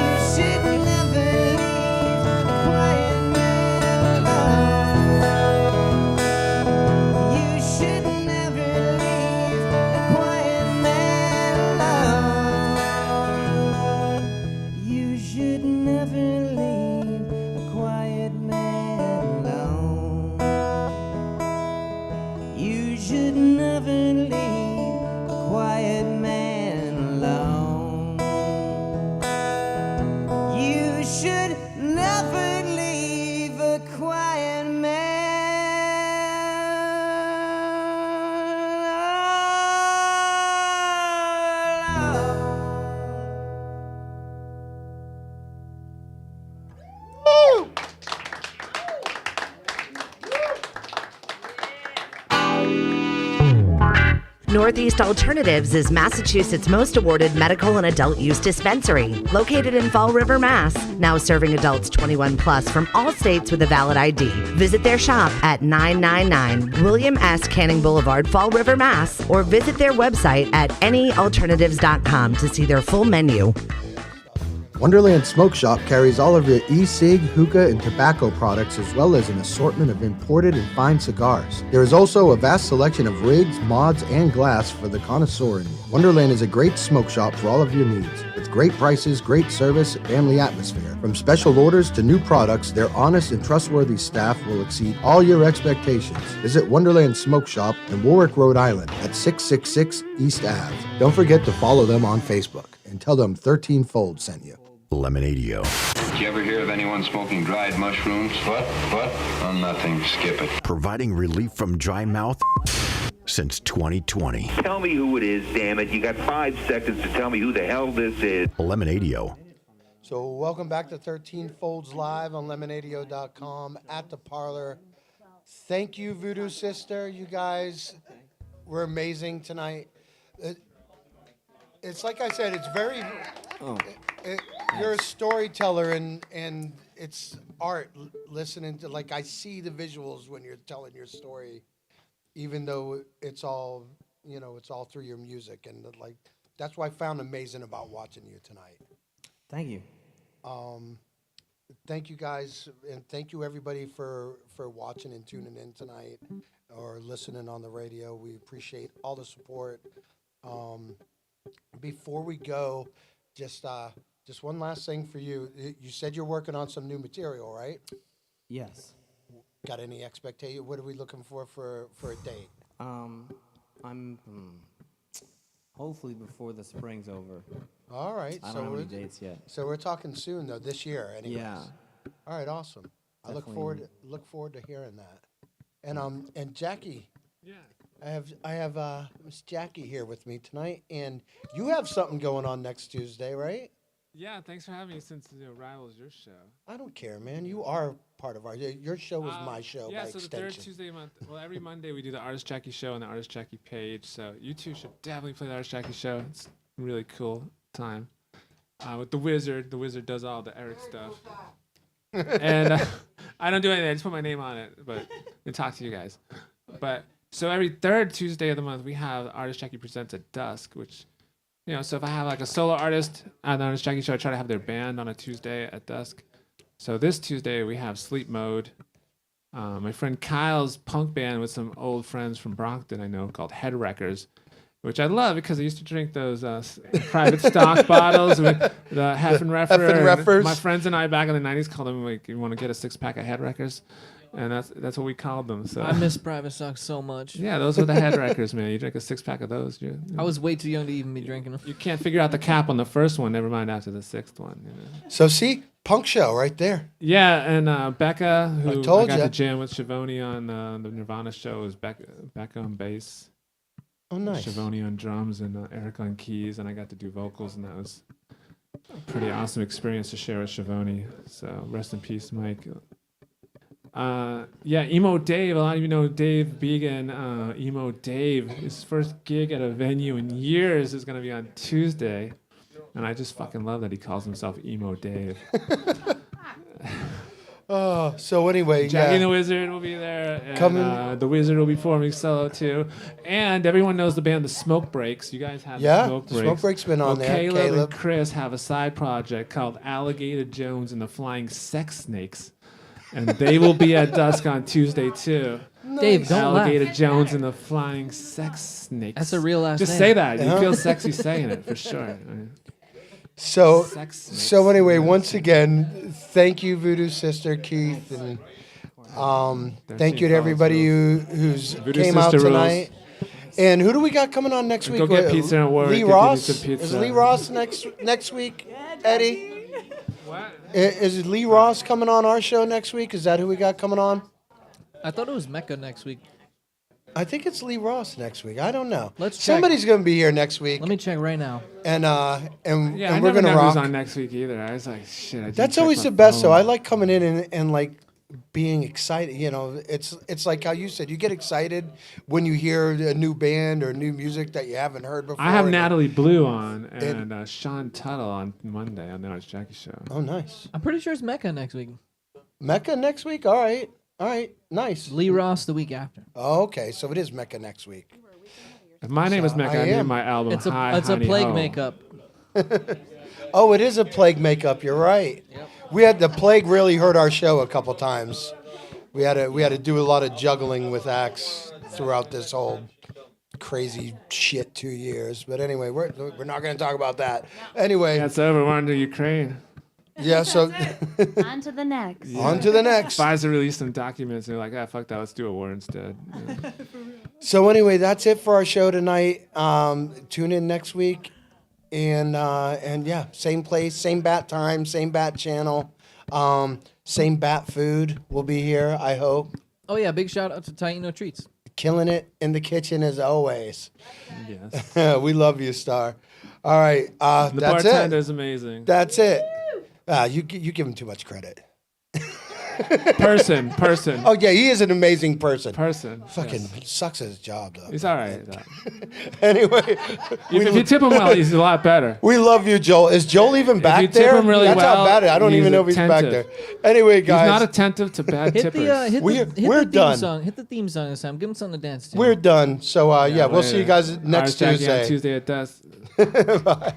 You should never leave a quiet man alone. You should never leave a quiet man alone. You should never leave a quiet man alone. You should never leave a quiet man alone. You should never leave a quiet man alone. Northeast Alternatives is Massachusetts' most awarded medical and adult use dispensary, located in Fall River, Mass. Now serving adults 21 plus from all states with a valid ID. Visit their shop at 999 William S. Canning Boulevard, Fall River, Mass. Or visit their website at anyalternatives.com to see their full menu. Wonderland Smoke Shop carries all of your e-cig, hookah, and tobacco products as well as an assortment of imported and fine cigars. There is also a vast selection of rigs, mods, and glass for the connoisseur in you. Wonderland is a great smoke shop for all of your needs. With great prices, great service, and family atmosphere. From special orders to new products, their honest and trustworthy staff will exceed all your expectations. Visit Wonderland Smoke Shop in Warwick, Rhode Island at 666 East Ave. Don't forget to follow them on Facebook and tell them 13 Fold sent you. Lemonadio. Did you ever hear of anyone smoking dried mushrooms? What? Oh, nothing. Skip it. Providing relief from dry mouth since 2020. Tell me who it is, damn it. You got 5 seconds to tell me who the hell this is. Lemonadio. So welcome back to 13 Folds Live on Lemonadio.com at the Parlour. Thank you, Vudu Sister. You guys were amazing tonight. It's like I said, it's very... you're a storyteller, and it's art listening to, like, I see the visuals when you're telling your story, even though it's all, it's all through your music. And, like, that's what I found amazing about watching you tonight. Thank you. Thank you guys, and thank you everybody for watching and tuning in tonight or listening on the radio. We appreciate all the support. Before we go, just one last thing for you. You said you're working on some new material, right? Yes. Got any expectation? What are we looking for a date? I'm hopefully before the spring's over. All right. I don't have any dates yet. So we're talking soon, though, this year. Anyways. Yeah. All right. Awesome. Definitely. I look forward to hearing that. And Jackie. Yeah. I have Miss Jackie here with me tonight, and you have something going on next Tuesday, right? Yeah, thanks for having me since the Arrival is your show. I don't care, man. You are part of your show is my show by so extension. the third Tuesday of the month. Well, every Monday we do the Artist Jackie show on the Artist Jackie page. So you two should definitely play the Artist Jackie show. It's a really cool time. With the Wizard does all the Eric stuff. And I don't do anything. I just put my name on it, but and talk to you guys. But so every third Tuesday of the month we have Artist Jackie Presents at dusk, which, so if I have like a solo artist at the Artist Jackie show, I try to have their band on a Tuesday at dusk. So this Tuesday we have Sleep Mode. My friend Kyle's punk band with some old friends from Brockton I know called Head Wreckers, which I love because I used to drink those private stock bottles with the Heffenreffer. My friends and I back in the 90s called them, like, you want to get a 6-pack of Head Wreckers? And that's what we called them. So I miss private stock so much. Yeah, those are the Head Wreckers, man. You drink a 6-pack of those. I was way too young to even be drinking them. You can't figure out the cap on the first one. Never mind after the 6th one. So see, punk show right there. Yeah, and Becca, who I got ya. to jam with Shavoni on the Nirvana show, is Becca on bass. Oh, nice. Shavoni on drums and Eric on keys, and I got to do vocals, and that was a pretty awesome experience to share with Shavoni. So rest in peace, Mike. Emo Dave. A lot of you know Dave Began. Emo Dave. His first gig at a venue in years is going to be on Tuesday, and I just fucking love that he calls himself Emo Dave. So anyway, Jackie and the Wizard will be there, and the Wizard will be performing solo too. And everyone knows the band The Smoke Breaks. You guys have the Smoke Breaks. Smoke Breaks been on there. Caleb and Chris have a side project called Alligator Jones and the Flying Sex Snakes. And they will be at dusk on Tuesday too. Nice. Dave, don't Alligator laugh. Jones and the Flying Sex Snakes. That's a real last Just name. say that. You feel sexy saying it for sure. So Sex anyway, once again, thank you, Vudu Sister Keith, and thank you to everybody who's came out tonight. And who do we got coming on next week? Go get pizza and Warwick. Lee Ross. Is Lee Ross next week? Eddie. What? Is Lee Ross coming on our show next week? Is that who we got coming on? I thought it was Mecca next week. I think it's Lee Ross next week. I don't know. Let's check. Somebody's going to be here next week. Let me check right now. And I we're never going to know rock. who's on next week either. I was like, shit. I didn't That's check always my the best, phone. though. I like coming in and like being excited. It's like how you said. You get excited when you hear a new band or new music that you haven't heard before. I have Natalie Blue on and Sean Tuttle on Monday on the Artist Jackie show. Oh, nice. I'm pretty sure it's Mecca next week. Mecca next week? All right. Nice. Lee Ross the week after. Oh, okay. So it is Mecca next week. If my name is Mecca, I name my album It's a Hi, it's a Honey, plague Ho. makeup. Oh, it is a plague makeup. You're right. Yep. We had the plague really hurt our show a couple times. We had to do a lot of juggling with acts throughout this whole crazy shit 2 years. But anyway, we're not going to talk about that. Anyway, That's over. We're on to Ukraine. yeah. So On to the next. Yeah. on to the next. Pfizer released some documents and they're like, fuck that, let's do a war instead. Yeah. So anyway, that's it for our show tonight. Tune in next week, and yeah, same place, same bat time, same bat channel, same bat food will be here. I hope. Oh yeah, big shout out to Taino Treats. Killing it in the kitchen as always. Yes. We love you, Star. All right, The that's bartender's it. amazing. That's it. You give him too much credit. Person. Oh yeah, he is an amazing person. Fucking sucks at his job though. He's all right. Anyway, If you tip him well, he's a lot better. we love you, Joel. Is Joel even back you tip there? him really That's well, how bad it is. I don't he's even know if he's back there. attentive. Anyway, guys, He's not attentive to bad Hit tippers. the We're theme done. song. Hit the theme song this time. Give him something to dance to. we're done. So yeah, we'll see you guys next Jackie on Tuesday. Tuesday at dusk. Bye.